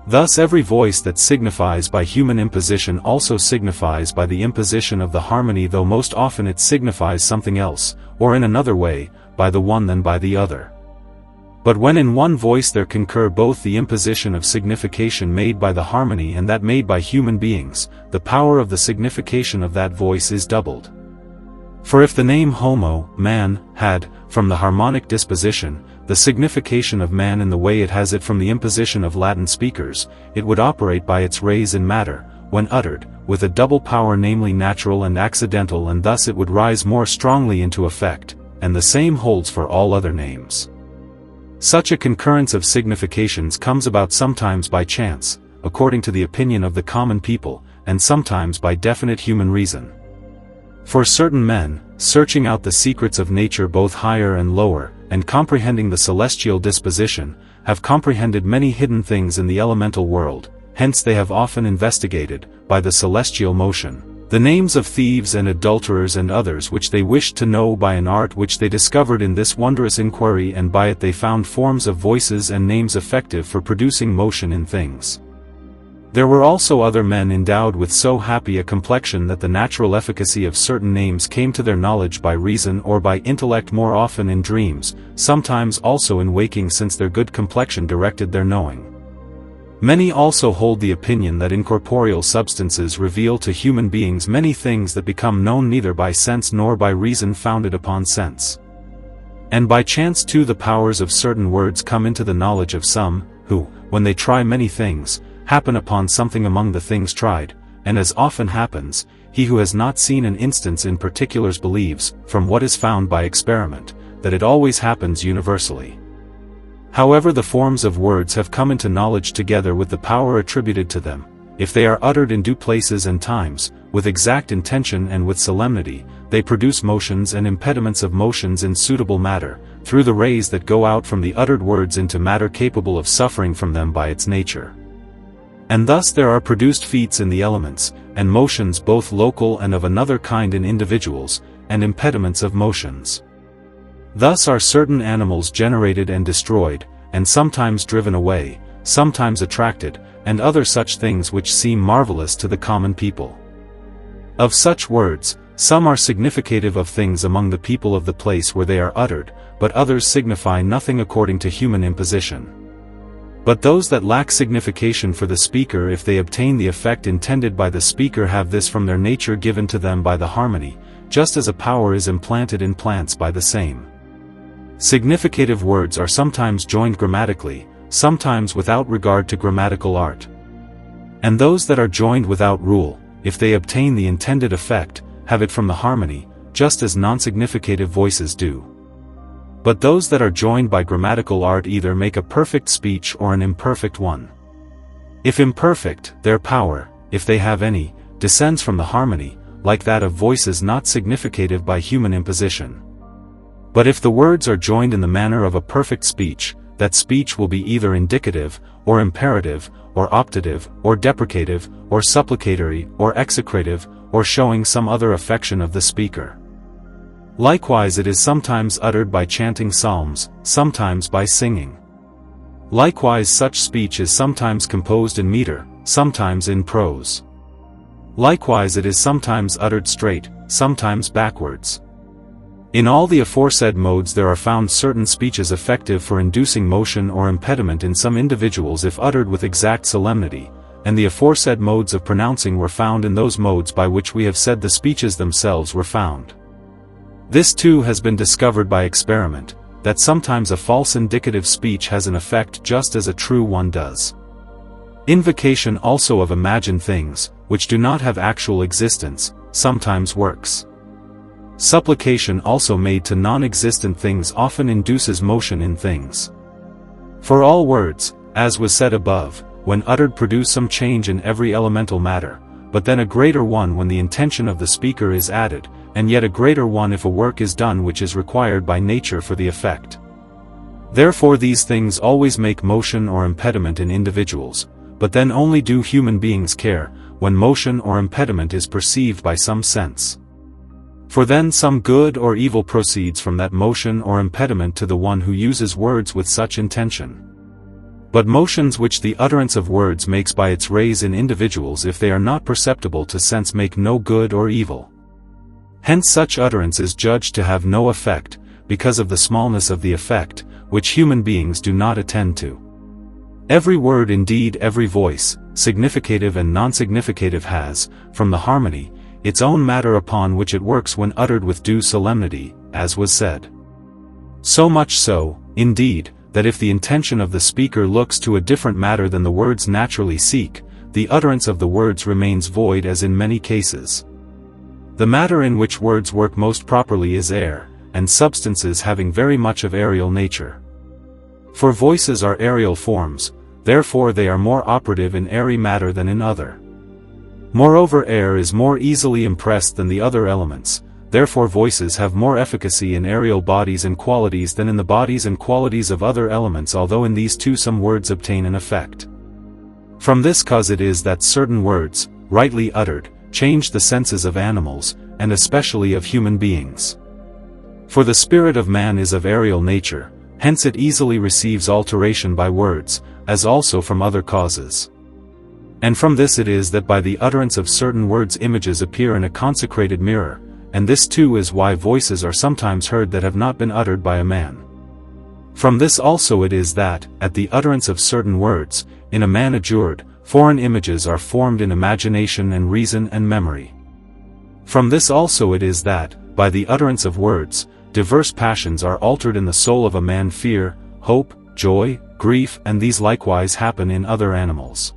Thus every voice that signifies by human imposition also signifies by the imposition of the harmony, though most often it signifies something else, or in another way, by the one than by the other. But when in one voice there concur both the imposition of signification made by the harmony and that made by human beings, the power of the signification of that voice is doubled. For if the name homo, man, had, from the harmonic disposition, the signification of man in the way it has it from the imposition of Latin speakers, it would operate by its rays in matter, when uttered, with a double power, namely natural and accidental, and thus it would rise more strongly into effect, and the same holds for all other names. Such a concurrence of significations comes about sometimes by chance, according to the opinion of the common people, and sometimes by definite human reason. For certain men, searching out the secrets of nature both higher and lower, and comprehending the celestial disposition, have comprehended many hidden things in the elemental world, hence they have often investigated, by the celestial motion, the names of thieves and adulterers and others which they wished to know by an art which they discovered in this wondrous inquiry, and by it they found forms of voices and names effective for producing motion in things. There were also other men endowed with so happy a complexion that the natural efficacy of certain names came to their knowledge by reason or by intellect, more often in dreams, sometimes also in waking, since their good complexion directed their knowing. Many also hold the opinion that incorporeal substances reveal to human beings many things that become known neither by sense nor by reason founded upon sense. And by chance too the powers of certain words come into the knowledge of some, who, when they try many things, happen upon something among the things tried, and as often happens, he who has not seen an instance in particulars believes, from what is found by experiment, that it always happens universally. However, the forms of words have come into knowledge together with the power attributed to them. If they are uttered in due places and times, with exact intention and with solemnity, they produce motions and impediments of motions in suitable matter, through the rays that go out from the uttered words into matter capable of suffering from them by its nature. And thus there are produced feats in the elements, and motions both local and of another kind in individuals, and impediments of motions. Thus are certain animals generated and destroyed, and sometimes driven away, sometimes attracted, and other such things which seem marvelous to the common people. Of such words, some are significative of things among the people of the place where they are uttered, but others signify nothing according to human imposition. But those that lack signification for the speaker, if they obtain the effect intended by the speaker, have this from their nature given to them by the harmony, just as a power is implanted in plants by the same. Significative words are sometimes joined grammatically, sometimes without regard to grammatical art. And those that are joined without rule, if they obtain the intended effect, have it from the harmony, just as non-significative voices do. But those that are joined by grammatical art either make a perfect speech or an imperfect one. If imperfect, their power, if they have any, descends from the harmony, like that of voices not significative by human imposition. But if the words are joined in the manner of a perfect speech, that speech will be either indicative, or imperative, or optative, or deprecative, or supplicatory, or execrative, or showing some other affection of the speaker. Likewise it is sometimes uttered by chanting psalms, sometimes by singing. Likewise such speech is sometimes composed in meter, sometimes in prose. Likewise it is sometimes uttered straight, sometimes backwards. In all the aforesaid modes there are found certain speeches effective for inducing motion or impediment in some individuals if uttered with exact solemnity, and the aforesaid modes of pronouncing were found in those modes by which we have said the speeches themselves were found. This too has been discovered by experiment, that sometimes a false indicative speech has an effect just as a true one does. Invocation also of imagined things, which do not have actual existence, sometimes works. Supplication also made to non-existent things often induces motion in things. For all words, as was said above, when uttered produce some change in every elemental matter, but then a greater one when the intention of the speaker is added, and yet a greater one if a work is done which is required by nature for the effect. Therefore these things always make motion or impediment in individuals, but then only do human beings care, when motion or impediment is perceived by some sense. For then some good or evil proceeds from that motion or impediment to the one who uses words with such intention. But motions which the utterance of words makes by its rays in individuals if they are not perceptible to sense make no good or evil. Hence such utterance is judged to have no effect, because of the smallness of the effect, which human beings do not attend to. Every word indeed every voice, significative and non-significative has, from the harmony, its own matter upon which it works when uttered with due solemnity, as was said. So much so, indeed, that if the intention of the speaker looks to a different matter than the words naturally seek, the utterance of the words remains void as in many cases. The matter in which words work most properly is air, and substances having very much of aerial nature. For voices are aerial forms, therefore they are more operative in airy matter than in other. Moreover air is more easily impressed than the other elements, therefore voices have more efficacy in aerial bodies and qualities than in the bodies and qualities of other elements, although in these too some words obtain an effect. From this cause it is that certain words, rightly uttered, change the senses of animals, and especially of human beings. For the spirit of man is of aerial nature, hence it easily receives alteration by words, as also from other causes. And from this it is that by the utterance of certain words images appear in a consecrated mirror, and this too is why voices are sometimes heard that have not been uttered by a man. From this also it is that, at the utterance of certain words, in a man adjured, foreign images are formed in imagination and reason and memory. From this also it is that, by the utterance of words, diverse passions are altered in the soul of a man, fear, hope, joy, grief, and these likewise happen in other animals.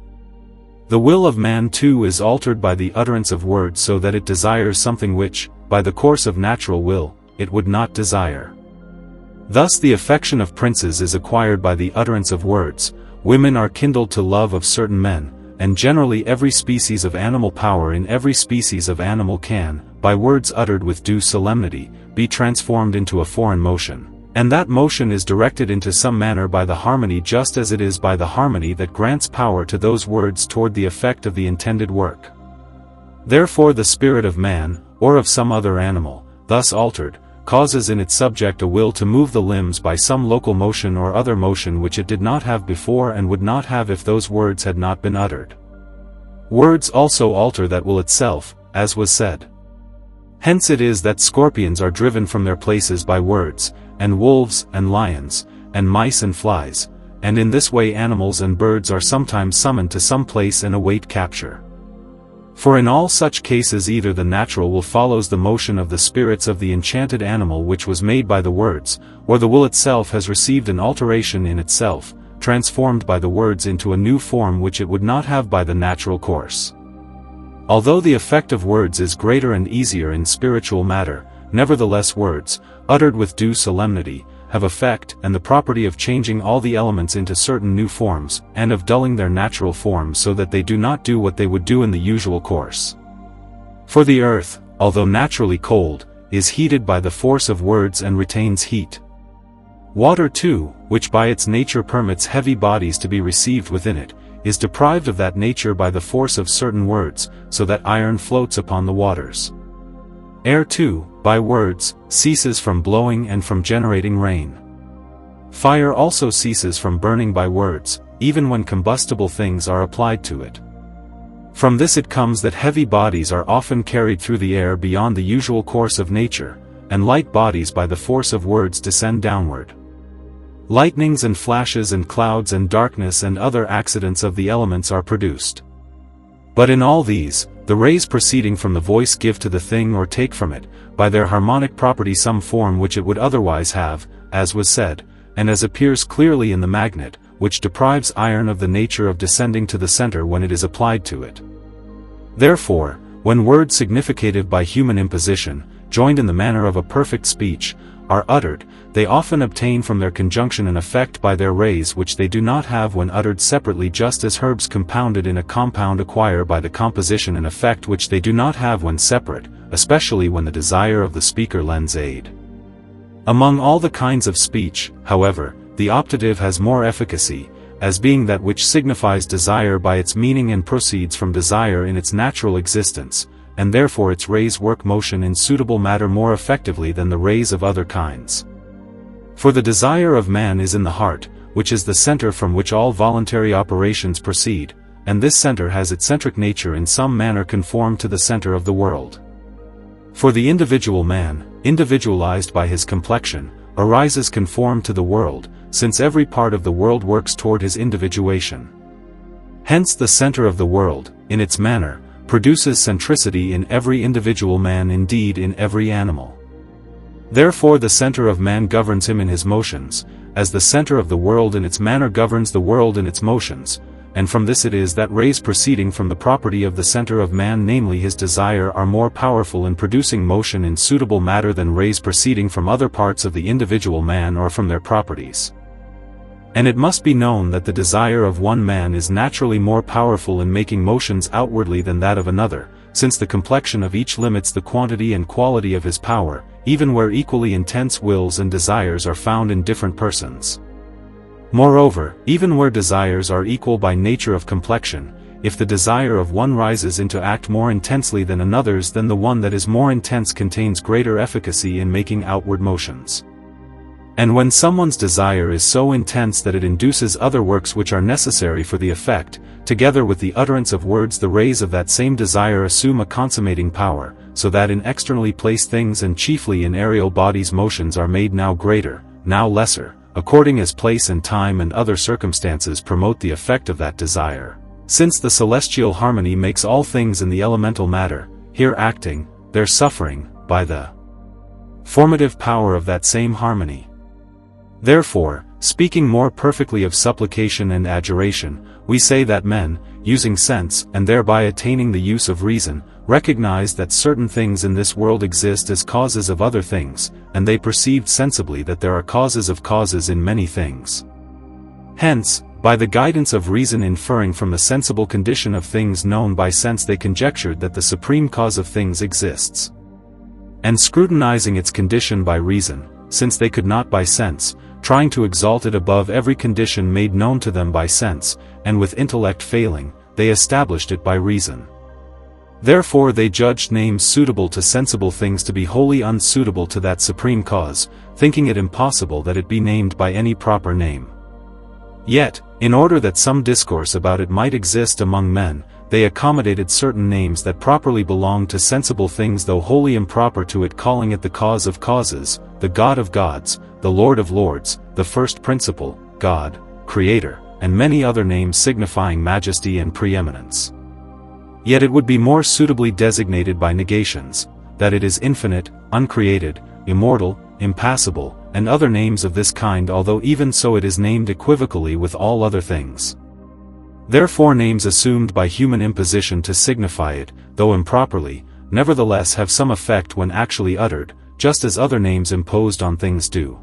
The will of man too is altered by the utterance of words so that it desires something which, by the course of natural will, it would not desire. Thus the affection of princes is acquired by the utterance of words, women are kindled to love of certain men, and generally every species of animal power in every species of animal can, by words uttered with due solemnity, be transformed into a foreign motion. And that motion is directed into some manner by the harmony, just as it is by the harmony that grants power to those words toward the effect of the intended work. Therefore the spirit of man, or of some other animal, thus altered, causes in its subject a will to move the limbs by some local motion or other motion which it did not have before and would not have if those words had not been uttered. Words also alter that will itself, as was said. Hence it is that scorpions are driven from their places by words, and wolves, and lions, and mice and flies, and in this way animals and birds are sometimes summoned to some place and await capture. For in all such cases either the natural will follows the motion of the spirits of the enchanted animal which was made by the words, or the will itself has received an alteration in itself, transformed by the words into a new form which it would not have by the natural course. Although the effect of words is greater and easier in spiritual matter, nevertheless words, uttered with due solemnity, have effect and the property of changing all the elements into certain new forms, and of dulling their natural forms so that they do not do what they would do in the usual course. For the earth, although naturally cold, is heated by the force of words and retains heat. Water too, which by its nature permits heavy bodies to be received within it, is deprived of that nature by the force of certain words, so that iron floats upon the waters. Air too, by words, ceases from blowing and from generating rain. Fire also ceases from burning by words, even when combustible things are applied to it. From this it comes that heavy bodies are often carried through the air beyond the usual course of nature, and light bodies by the force of words descend downward. Lightnings and flashes and clouds and darkness and other accidents of the elements are produced. But in all these, the rays proceeding from the voice give to the thing or take from it, by their harmonic property some form which it would otherwise have, as was said, and as appears clearly in the magnet, which deprives iron of the nature of descending to the center when it is applied to it. Therefore, when words significative by human imposition, joined in the manner of a perfect speech, are uttered, they often obtain from their conjunction an effect by their rays which they do not have when uttered separately, just as herbs compounded in a compound acquire by the composition an effect which they do not have when separate, especially when the desire of the speaker lends aid. Among all the kinds of speech, however, the optative has more efficacy, as being that which signifies desire by its meaning and proceeds from desire in its natural existence, and therefore its rays work motion in suitable matter more effectively than the rays of other kinds. For the desire of man is in the heart, which is the center from which all voluntary operations proceed, and this center has its centric nature in some manner conformed to the center of the world. For the individual man, individualized by his complexion, arises conformed to the world, since every part of the world works toward his individuation. Hence the center of the world, in its manner, produces centricity in every individual man, indeed in every animal. Therefore the center of man governs him in his motions, as the center of the world in its manner governs the world in its motions, and from this it is that rays proceeding from the property of the center of man, namely his desire, are more powerful in producing motion in suitable matter than rays proceeding from other parts of the individual man or from their properties. And it must be known that the desire of one man is naturally more powerful in making motions outwardly than that of another, since the complexion of each limits the quantity and quality of his power, even where equally intense wills and desires are found in different persons. Moreover, even where desires are equal by nature of complexion, if the desire of one rises into act more intensely than another's, then the one that is more intense contains greater efficacy in making outward motions. And when someone's desire is so intense that it induces other works which are necessary for the effect, together with the utterance of words, the rays of that same desire assume a consummating power, so that in externally placed things and chiefly in aerial bodies motions are made now greater, now lesser, according as place and time and other circumstances promote the effect of that desire. Since the celestial harmony makes all things in the elemental matter, here acting, there suffering, by the formative power of that same harmony. Therefore, speaking more perfectly of supplication and adjuration, we say that men, using sense and thereby attaining the use of reason, recognize that certain things in this world exist as causes of other things, and they perceived sensibly that there are causes of causes in many things. Hence, by the guidance of reason inferring from the sensible condition of things known by sense, they conjectured that the supreme cause of things exists. And scrutinizing its condition by reason, since they could not by sense, trying to exalt it above every condition made known to them by sense, and with intellect failing, they established it by reason. Therefore they judged names suitable to sensible things to be wholly unsuitable to that supreme cause, thinking it impossible that it be named by any proper name. Yet, in order that some discourse about it might exist among men, they accommodated certain names that properly belonged to sensible things, though wholly improper to it, calling it the cause of causes, the God of gods, the Lord of lords, the first principle, God, Creator, and many other names signifying majesty and preeminence. Yet it would be more suitably designated by negations, that it is infinite, uncreated, immortal, impassible, and other names of this kind, although even so it is named equivocally with all other things. Therefore names assumed by human imposition to signify it, though improperly, nevertheless have some effect when actually uttered, just as other names imposed on things do.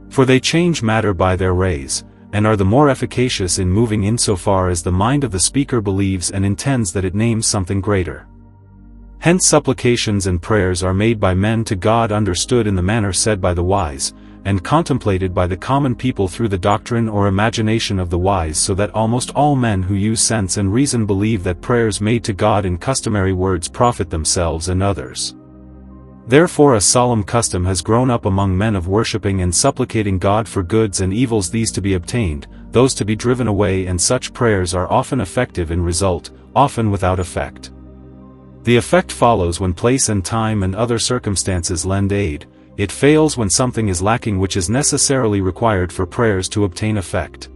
For they change matter by their rays, and are the more efficacious in moving insofar as the mind of the speaker believes and intends that it names something greater. Hence supplications and prayers are made by men to God, understood in the manner said by the wise, and contemplated by the common people through the doctrine or imagination of the wise, so that almost all men who use sense and reason believe that prayers made to God in customary words profit themselves and others. Therefore a solemn custom has grown up among men of worshipping and supplicating God for goods and evils, these to be obtained, those to be driven away, and such prayers are often effective in result, often without effect. The effect follows when place and time and other circumstances lend aid. It fails when something is lacking which is necessarily required for prayers to obtain effect.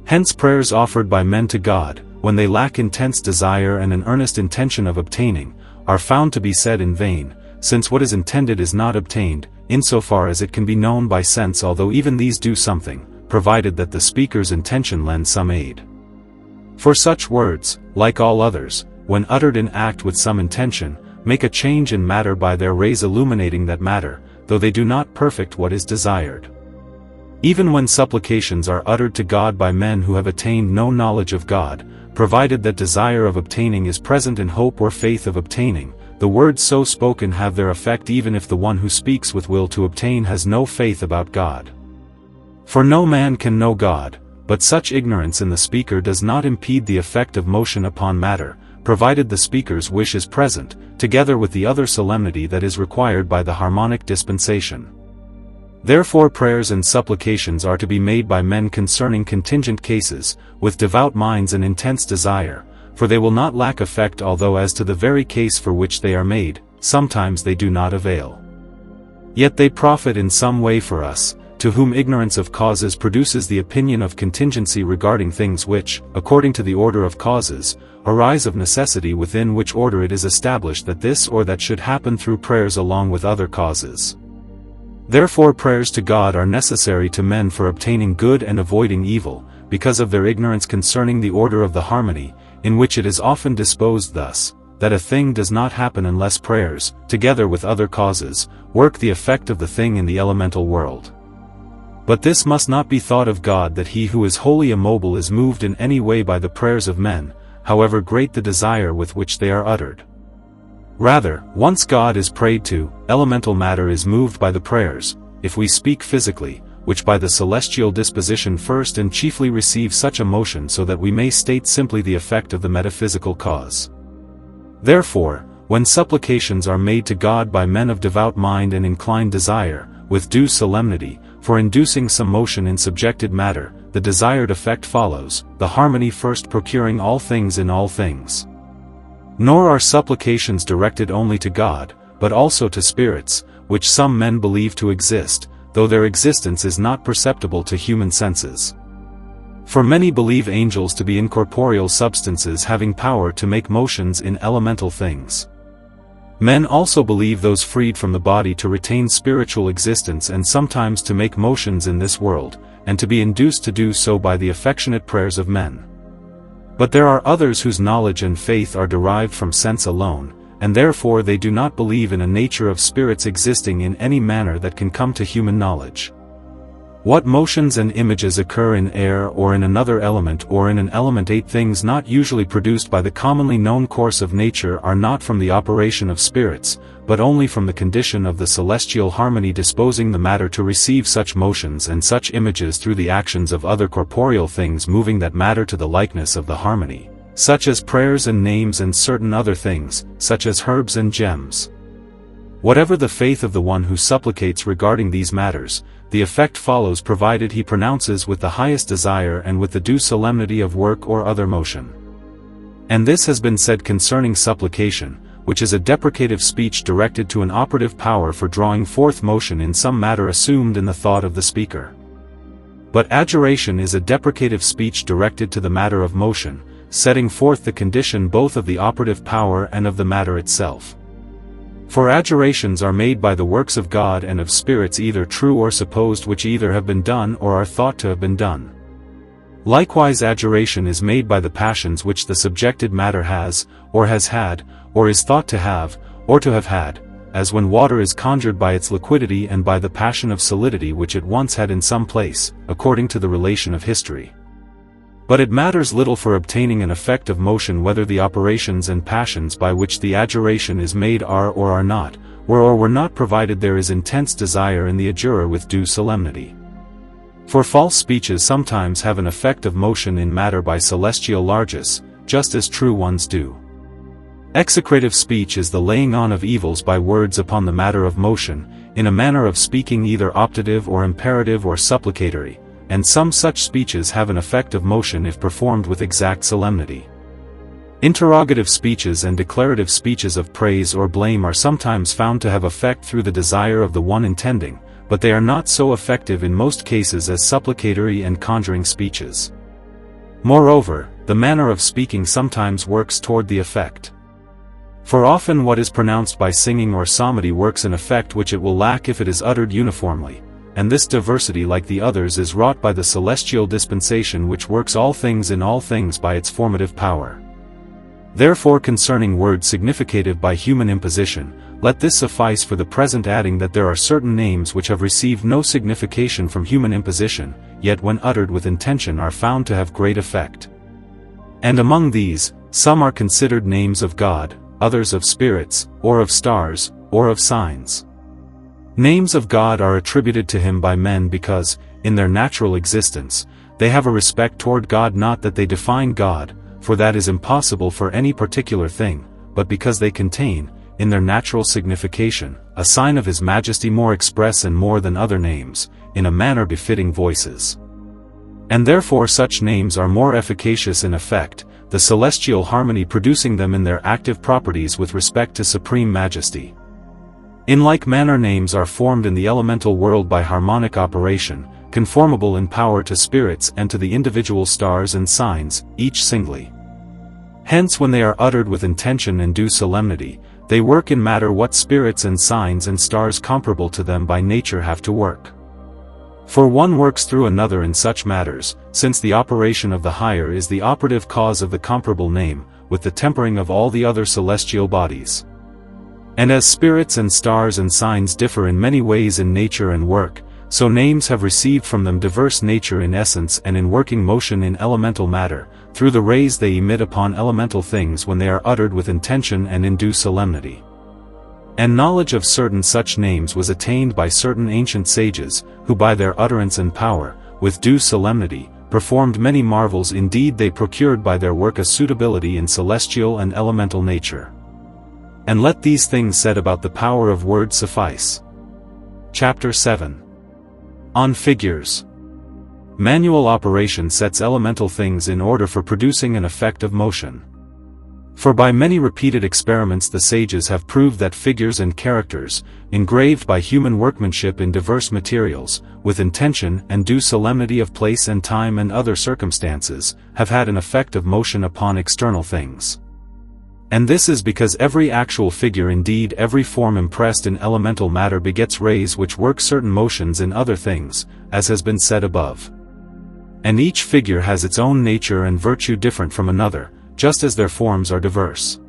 Hence prayers offered by men to God, when they lack intense desire and an earnest intention of obtaining, are found to be said in vain, since what is intended is not obtained, insofar as it can be known by sense, although even these do something, provided that the speaker's intention lends some aid. For such words, like all others, when uttered in act with some intention, make a change in matter by their rays illuminating that matter, though they do not perfect what is desired. Even when supplications are uttered to God by men who have attained no knowledge of God, provided that desire of obtaining is present and hope or faith of obtaining, the words so spoken have their effect even if the one who speaks with will to obtain has no faith about God. For no man can know God, but such ignorance in the speaker does not impede the effect of motion upon matter, provided the speaker's wish is present, together with the other solemnity that is required by the harmonic dispensation. Therefore prayers and supplications are to be made by men concerning contingent cases, with devout minds and intense desire, for they will not lack effect although as to the very case for which they are made, sometimes they do not avail. Yet they profit in some way for us, to whom ignorance of causes produces the opinion of contingency regarding things which, according to the order of causes, arise of necessity within which order it is established that this or that should happen through prayers along with other causes. Therefore prayers to God are necessary to men for obtaining good and avoiding evil, because of their ignorance concerning the order of the harmony, in which it is often disposed thus, that a thing does not happen unless prayers, together with other causes, work the effect of the thing in the elemental world. But this must not be thought of God that he who is wholly immobile is moved in any way by the prayers of men, however great the desire with which they are uttered. Rather, once God is prayed to, elemental matter is moved by the prayers, if we speak physically, which by the celestial disposition first and chiefly receive such a motion so that we may state simply the effect of the metaphysical cause. Therefore, when supplications are made to God by men of devout mind and inclined desire, with due solemnity, for inducing some motion in subjected matter, the desired effect follows, the harmony first procuring all things in all things. Nor are supplications directed only to God, but also to spirits, which some men believe to exist, though their existence is not perceptible to human senses. For many believe angels to be incorporeal substances having power to make motions in elemental things. Men also believe those freed from the body to retain spiritual existence and sometimes to make motions in this world, and to be induced to do so by the affectionate prayers of men. But there are others whose knowledge and faith are derived from sense alone, and therefore they do not believe in a nature of spirits existing in any manner that can come to human knowledge. What motions and images occur in air or in another element or in an element, 8 things not usually produced by the commonly known course of nature, are not from the operation of spirits, but only from the condition of the celestial harmony disposing the matter to receive such motions and such images through the actions of other corporeal things moving that matter to the likeness of the harmony, such as prayers and names and certain other things, such as herbs and gems. Whatever the faith of the one who supplicates regarding these matters, the effect follows provided he pronounces with the highest desire and with the due solemnity of work or other motion. And this has been said concerning supplication, which is a deprecative speech directed to an operative power for drawing forth motion in some matter assumed in the thought of the speaker. But adjuration is a deprecative speech directed to the matter of motion, setting forth the condition both of the operative power and of the matter itself. For adjurations are made by the works of God and of spirits either true or supposed, which either have been done or are thought to have been done. Likewise adjuration is made by the passions which the subjected matter has, or has had, or is thought to have, or to have had, as when water is conjured by its liquidity and by the passion of solidity which it once had in some place, according to the relation of history. But it matters little for obtaining an effect of motion whether the operations and passions by which the adjuration is made are or are not, were or were not, provided there is intense desire in the adjurer with due solemnity. For false speeches sometimes have an effect of motion in matter by celestial largess, just as true ones do. Execrative speech is the laying on of evils by words upon the matter of motion, in a manner of speaking either optative or imperative or supplicatory, and some such speeches have an effect of motion if performed with exact solemnity. Interrogative speeches and declarative speeches of praise or blame are sometimes found to have effect through the desire of the one intending, but they are not so effective in most cases as supplicatory and conjuring speeches. Moreover, the manner of speaking sometimes works toward the effect. For often what is pronounced by singing or psalmody works an effect which it will lack if it is uttered uniformly, and this diversity like the others is wrought by the celestial dispensation which works all things in all things by its formative power. Therefore concerning words significative by human imposition, let this suffice for the present, adding that there are certain names which have received no signification from human imposition, yet when uttered with intention are found to have great effect. And among these, some are considered names of God, others of spirits, or of stars, or of signs. Names of God are attributed to him by men because, in their natural existence, they have a respect toward God, not that they define God, for that is impossible for any particular thing, but because they contain, in their natural signification, a sign of his majesty more express and more than other names, in a manner befitting voices. And therefore such names are more efficacious in effect, the celestial harmony producing them in their active properties with respect to supreme majesty. In like manner names are formed in the elemental world by harmonic operation, conformable in power to spirits and to the individual stars and signs, each singly. Hence when they are uttered with intention and due solemnity, they work in matter what spirits and signs and stars comparable to them by nature have to work. For one works through another in such matters, since the operation of the higher is the operative cause of the comparable name, with the tempering of all the other celestial bodies. And as spirits and stars and signs differ in many ways in nature and work, so names have received from them diverse nature in essence and in working motion in elemental matter, through the rays they emit upon elemental things when they are uttered with intention and in due solemnity. And knowledge of certain such names was attained by certain ancient sages, who by their utterance and power, with due solemnity, performed many marvels. Indeed they procured by their work a suitability in celestial and elemental nature. And let these things said about the power of words suffice. Chapter 7. On Figures. Manual operation sets elemental things in order for producing an effect of motion. For by many repeated experiments the sages have proved that figures and characters, engraved by human workmanship in diverse materials, with intention and due solemnity of place and time and other circumstances, have had an effect of motion upon external things. And this is because every actual figure, indeed every form impressed in elemental matter, begets rays which work certain motions in other things, as has been said above. And each figure has its own nature and virtue different from another, just as their forms are diverse.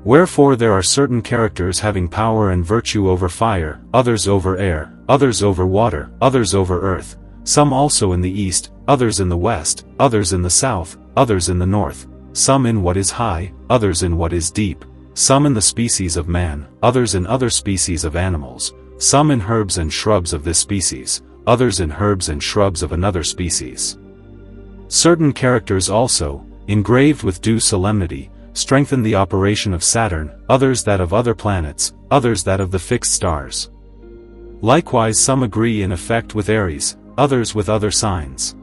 Wherefore there are certain characters having power and virtue over fire, others over air, others over water, others over earth, some also in the east, others in the west, others in the south, others in the north, some in what is high, others in what is deep, some in the species of man, others in other species of animals, some in herbs and shrubs of this species, others in herbs and shrubs of another species. Certain characters also, engraved with due solemnity, strengthen the operation of Saturn, others that of other planets, others that of the fixed stars. Likewise some agree in effect with Aries, others with other signs.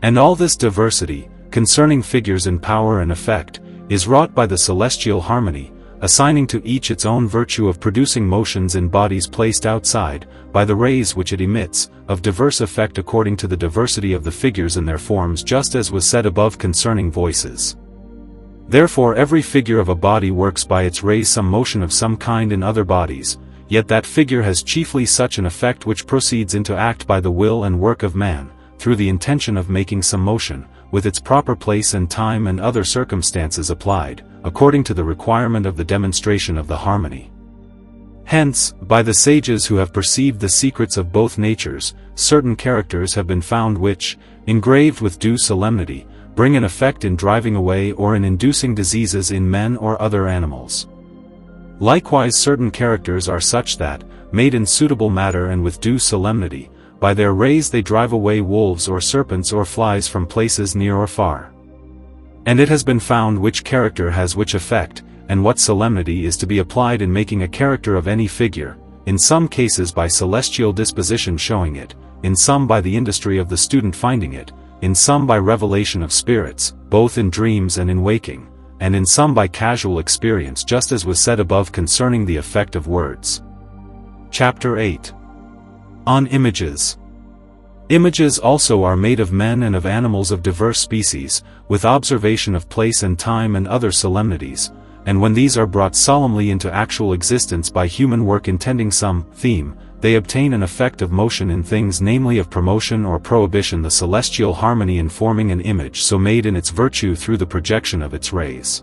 And all this diversity, concerning figures in power and effect, is wrought by the celestial harmony, assigning to each its own virtue of producing motions in bodies placed outside, by the rays which it emits, of diverse effect according to the diversity of the figures and their forms, just as was said above concerning voices. Therefore every figure of a body works by its rays some motion of some kind in other bodies, yet that figure has chiefly such an effect which proceeds into act by the will and work of man, through the intention of making some motion, with its proper place and time and other circumstances applied, according to the requirement of the demonstration of the harmony. Hence, by the sages who have perceived the secrets of both natures, certain characters have been found which, engraved with due solemnity, bring an effect in driving away or in inducing diseases in men or other animals. Likewise certain characters are such that, made in suitable matter and with due solemnity, by their rays they drive away wolves or serpents or flies from places near or far. And it has been found which character has which effect, and what solemnity is to be applied in making a character of any figure, in some cases by celestial disposition showing it, in some by the industry of the student finding it, in some by revelation of spirits, both in dreams and in waking, and in some by casual experience, just as was said above concerning the effect of words. Chapter 8. On Images. Images also are made of men and of animals of diverse species, with observation of place and time and other solemnities, and when these are brought solemnly into actual existence by human work intending some theme, they obtain an effect of motion in things, namely of promotion or prohibition, the celestial harmony in forming an image so made in its virtue through the projection of its rays.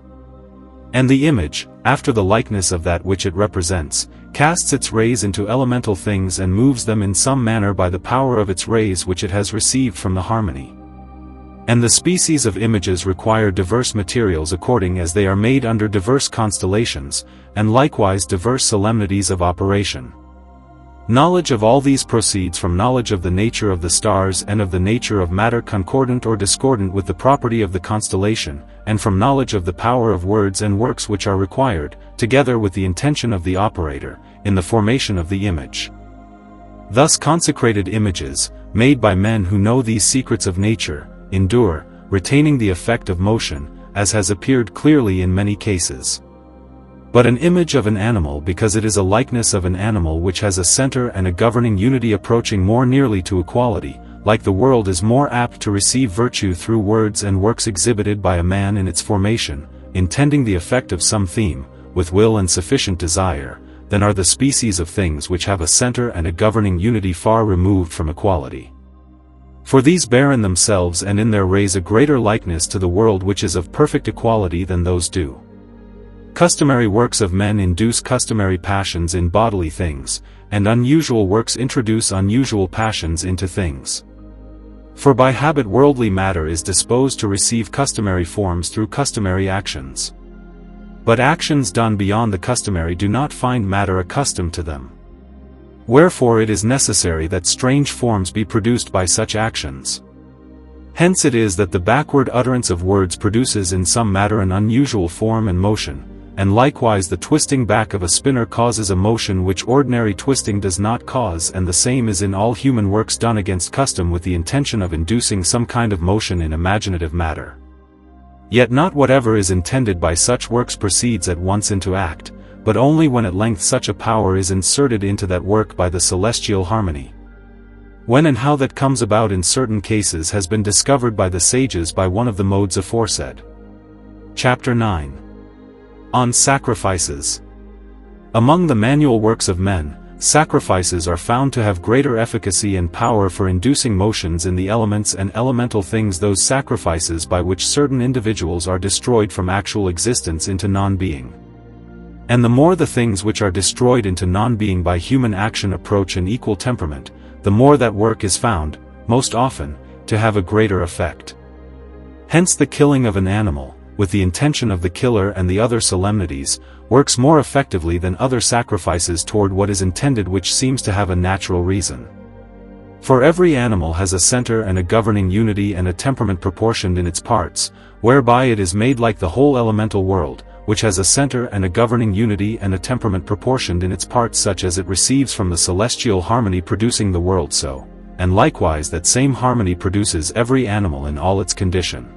And the image, after the likeness of that which it represents, casts its rays into elemental things and moves them in some manner by the power of its rays which it has received from the harmony. And the species of images require diverse materials according as they are made under diverse constellations, and likewise diverse solemnities of operation. Knowledge of all these proceeds from knowledge of the nature of the stars and of the nature of matter concordant or discordant with the property of the constellation, and from knowledge of the power of words and works which are required, together with the intention of the operator, in the formation of the image. Thus consecrated images, made by men who know these secrets of nature, endure, retaining the effect of motion, as has appeared clearly in many cases. But an image of an animal, because it is a likeness of an animal which has a center and a governing unity approaching more nearly to equality, like the world is more apt to receive virtue through words and works exhibited by a man in its formation, intending the effect of some theme, with will and sufficient desire, than are the species of things which have a center and a governing unity far removed from equality. For these bear in themselves and in their rays a greater likeness to the world which is of perfect equality than those do. Customary works of men induce customary passions in bodily things, and unusual works introduce unusual passions into things. For by habit worldly matter is disposed to receive customary forms through customary actions. But actions done beyond the customary do not find matter accustomed to them. Wherefore it is necessary that strange forms be produced by such actions. Hence it is that the backward utterance of words produces in some matter an unusual form and motion, and likewise the twisting back of a spinner causes a motion which ordinary twisting does not cause, and the same is in all human works done against custom with the intention of inducing some kind of motion in imaginative matter. Yet not whatever is intended by such works proceeds at once into act, but only when at length such a power is inserted into that work by the celestial harmony. When and how that comes about in certain cases has been discovered by the sages by one of the modes aforesaid. Chapter 9. On Sacrifices. Among the manual works of men, sacrifices are found to have greater efficacy and power for inducing motions in the elements and elemental things, those sacrifices by which certain individuals are destroyed from actual existence into non-being. And the more the things which are destroyed into non-being by human action approach an equal temperament, the more that work is found, most often, to have a greater effect. Hence the killing of an animal, with the intention of the killer and the other solemnities, works more effectively than other sacrifices toward what is intended, which seems to have a natural reason. For every animal has a center and a governing unity and a temperament proportioned in its parts, whereby it is made like the whole elemental world, which has a center and a governing unity and a temperament proportioned in its parts such as it receives from the celestial harmony producing the world so, and likewise that same harmony produces every animal in all its condition.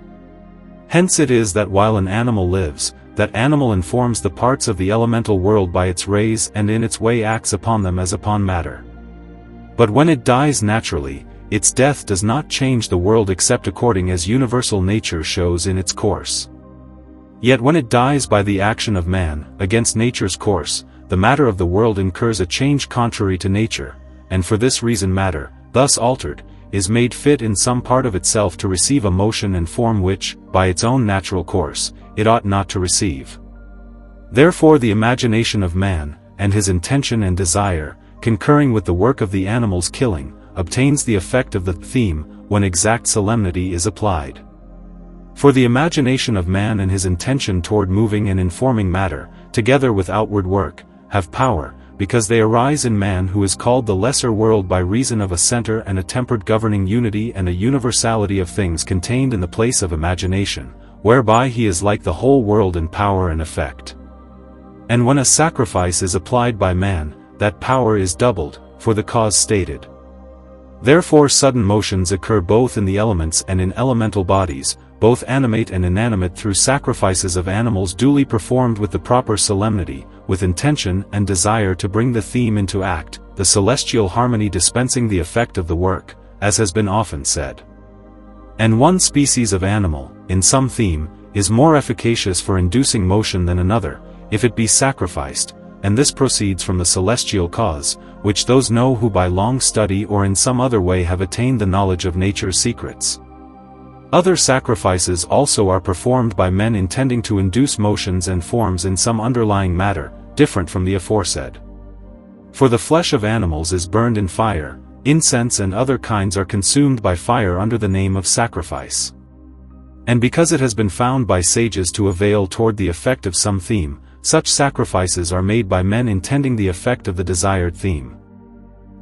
Hence it is that while an animal lives, that animal informs the parts of the elemental world by its rays and in its way acts upon them as upon matter. But when it dies naturally, its death does not change the world except according as universal nature shows in its course. Yet when it dies by the action of man, against nature's course, the matter of the world incurs a change contrary to nature, and for this reason matter, thus altered, is made fit in some part of itself to receive a motion and form which, by its own natural course, it ought not to receive. Therefore the imagination of man, and his intention and desire, concurring with the work of the animal's killing, obtains the effect of the theme, when exact solemnity is applied. For the imagination of man and his intention toward moving and informing matter, together with outward work, have power, because they arise in man who is called the lesser world by reason of a center and a tempered governing unity and a universality of things contained in the place of imagination, whereby he is like the whole world in power and effect. And when a sacrifice is applied by man, that power is doubled, for the cause stated. Therefore sudden motions occur both in the elements and in elemental bodies, both animate and inanimate, through sacrifices of animals duly performed with the proper solemnity, with intention and desire to bring the theme into act, the celestial harmony dispensing the effect of the work, as has been often said. And one species of animal, in some theme, is more efficacious for inducing motion than another, if it be sacrificed, and this proceeds from the celestial cause, which those know who by long study or in some other way have attained the knowledge of nature's secrets. Other sacrifices also are performed by men intending to induce motions and forms in some underlying matter, different from the aforesaid. For the flesh of animals is burned in fire, incense and other kinds are consumed by fire under the name of sacrifice. And because it has been found by sages to avail toward the effect of some theme, such sacrifices are made by men intending the effect of the desired theme.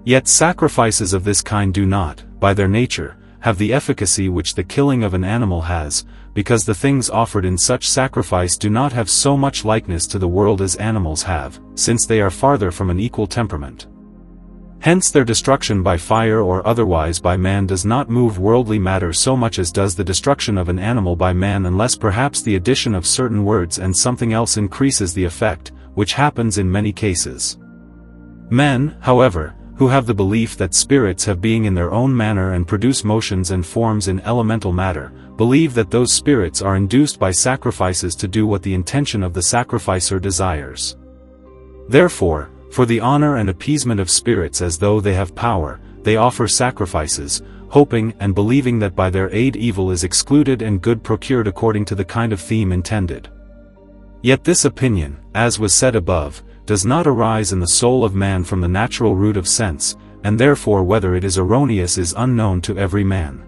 Yet sacrifices of this kind do not, by their nature, have the efficacy which the killing of an animal has, because the things offered in such sacrifice do not have so much likeness to the world as animals have, since they are farther from an equal temperament. Hence their destruction by fire or otherwise by man does not move worldly matter so much as does the destruction of an animal by man, unless perhaps the addition of certain words and something else increases the effect, which happens in many cases. Men, however, who have the belief that spirits have being in their own manner and produce motions and forms in elemental matter, believe that those spirits are induced by sacrifices to do what the intention of the sacrificer desires. Therefore, for the honor and appeasement of spirits as though they have power, they offer sacrifices, hoping and believing that by their aid evil is excluded and good procured according to the kind of theme intended. Yet this opinion, as was said above, does not arise in the soul of man from the natural root of sense, and therefore whether it is erroneous is unknown to every man.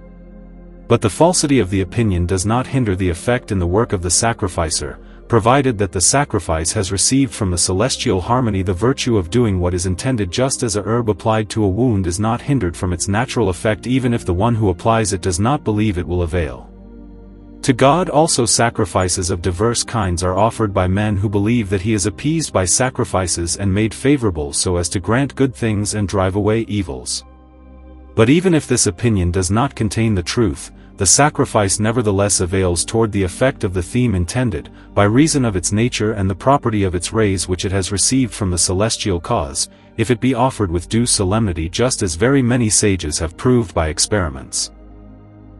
But the falsity of the opinion does not hinder the effect in the work of the sacrificer, provided that the sacrifice has received from the celestial harmony the virtue of doing what is intended, just as a herb applied to a wound is not hindered from its natural effect even if the one who applies it does not believe it will avail. To God also sacrifices of diverse kinds are offered by men who believe that he is appeased by sacrifices and made favorable so as to grant good things and drive away evils. But even if this opinion does not contain the truth, the sacrifice nevertheless avails toward the effect of the theme intended, by reason of its nature and the property of its rays which it has received from the celestial cause, if it be offered with due solemnity, just as very many sages have proved by experiments.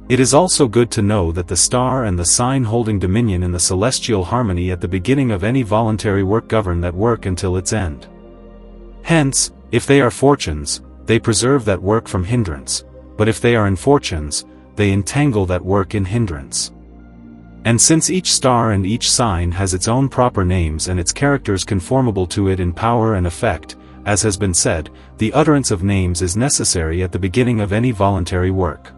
It is also good to know that the star and the sign holding dominion in the celestial harmony at the beginning of any voluntary work govern that work until its end. Hence, if they are fortunes, they preserve that work from hindrance, but if they are infortunes, they entangle that work in hindrance. And since each star and each sign has its own proper names and its characters conformable to it in power and effect, as has been said, the utterance of names is necessary at the beginning of any voluntary work.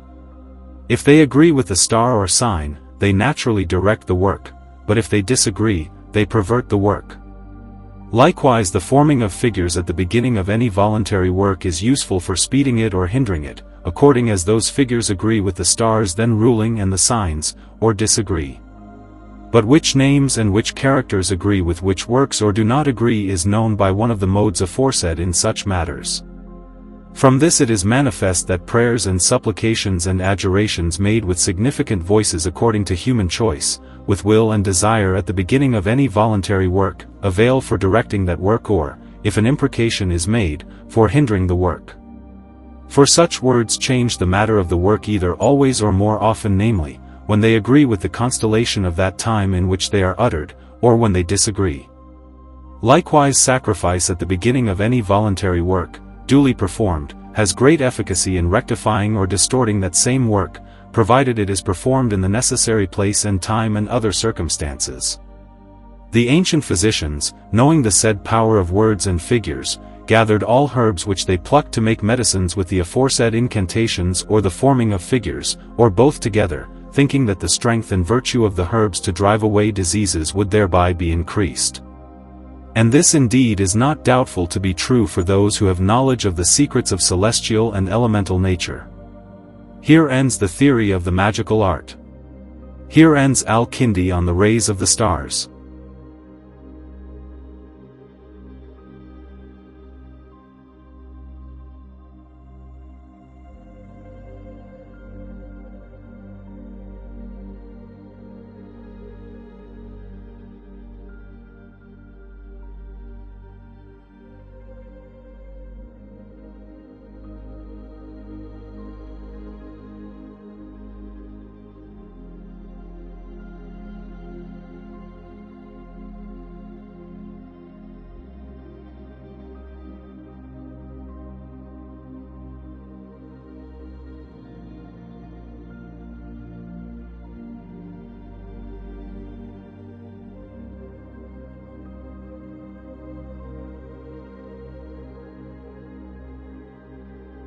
If they agree with the star or sign, they naturally direct the work, but if they disagree, they pervert the work. Likewise, the forming of figures at the beginning of any voluntary work is useful for speeding it or hindering it, according as those figures agree with the stars then ruling and the signs, or disagree. But which names and which characters agree with which works or do not agree is known by one of the modes aforesaid in such matters. From this it is manifest that prayers and supplications and adjurations made with significant voices according to human choice, with will and desire at the beginning of any voluntary work, avail for directing that work or, if an imprecation is made, for hindering the work. For such words change the matter of the work either always or more often, namely, when they agree with the constellation of that time in which they are uttered, or when they disagree. Likewise, sacrifice at the beginning of any voluntary work, duly performed, has great efficacy in rectifying or distorting that same work, provided it is performed in the necessary place and time and other circumstances. The ancient physicians, knowing the said power of words and figures, gathered all herbs which they plucked to make medicines with the aforesaid incantations or the forming of figures, or both together, thinking that the strength and virtue of the herbs to drive away diseases would thereby be increased. And this indeed is not doubtful to be true for those who have knowledge of the secrets of celestial and elemental nature. Here ends the theory of the magical art. Here ends Al-Kindi on the rays of the stars.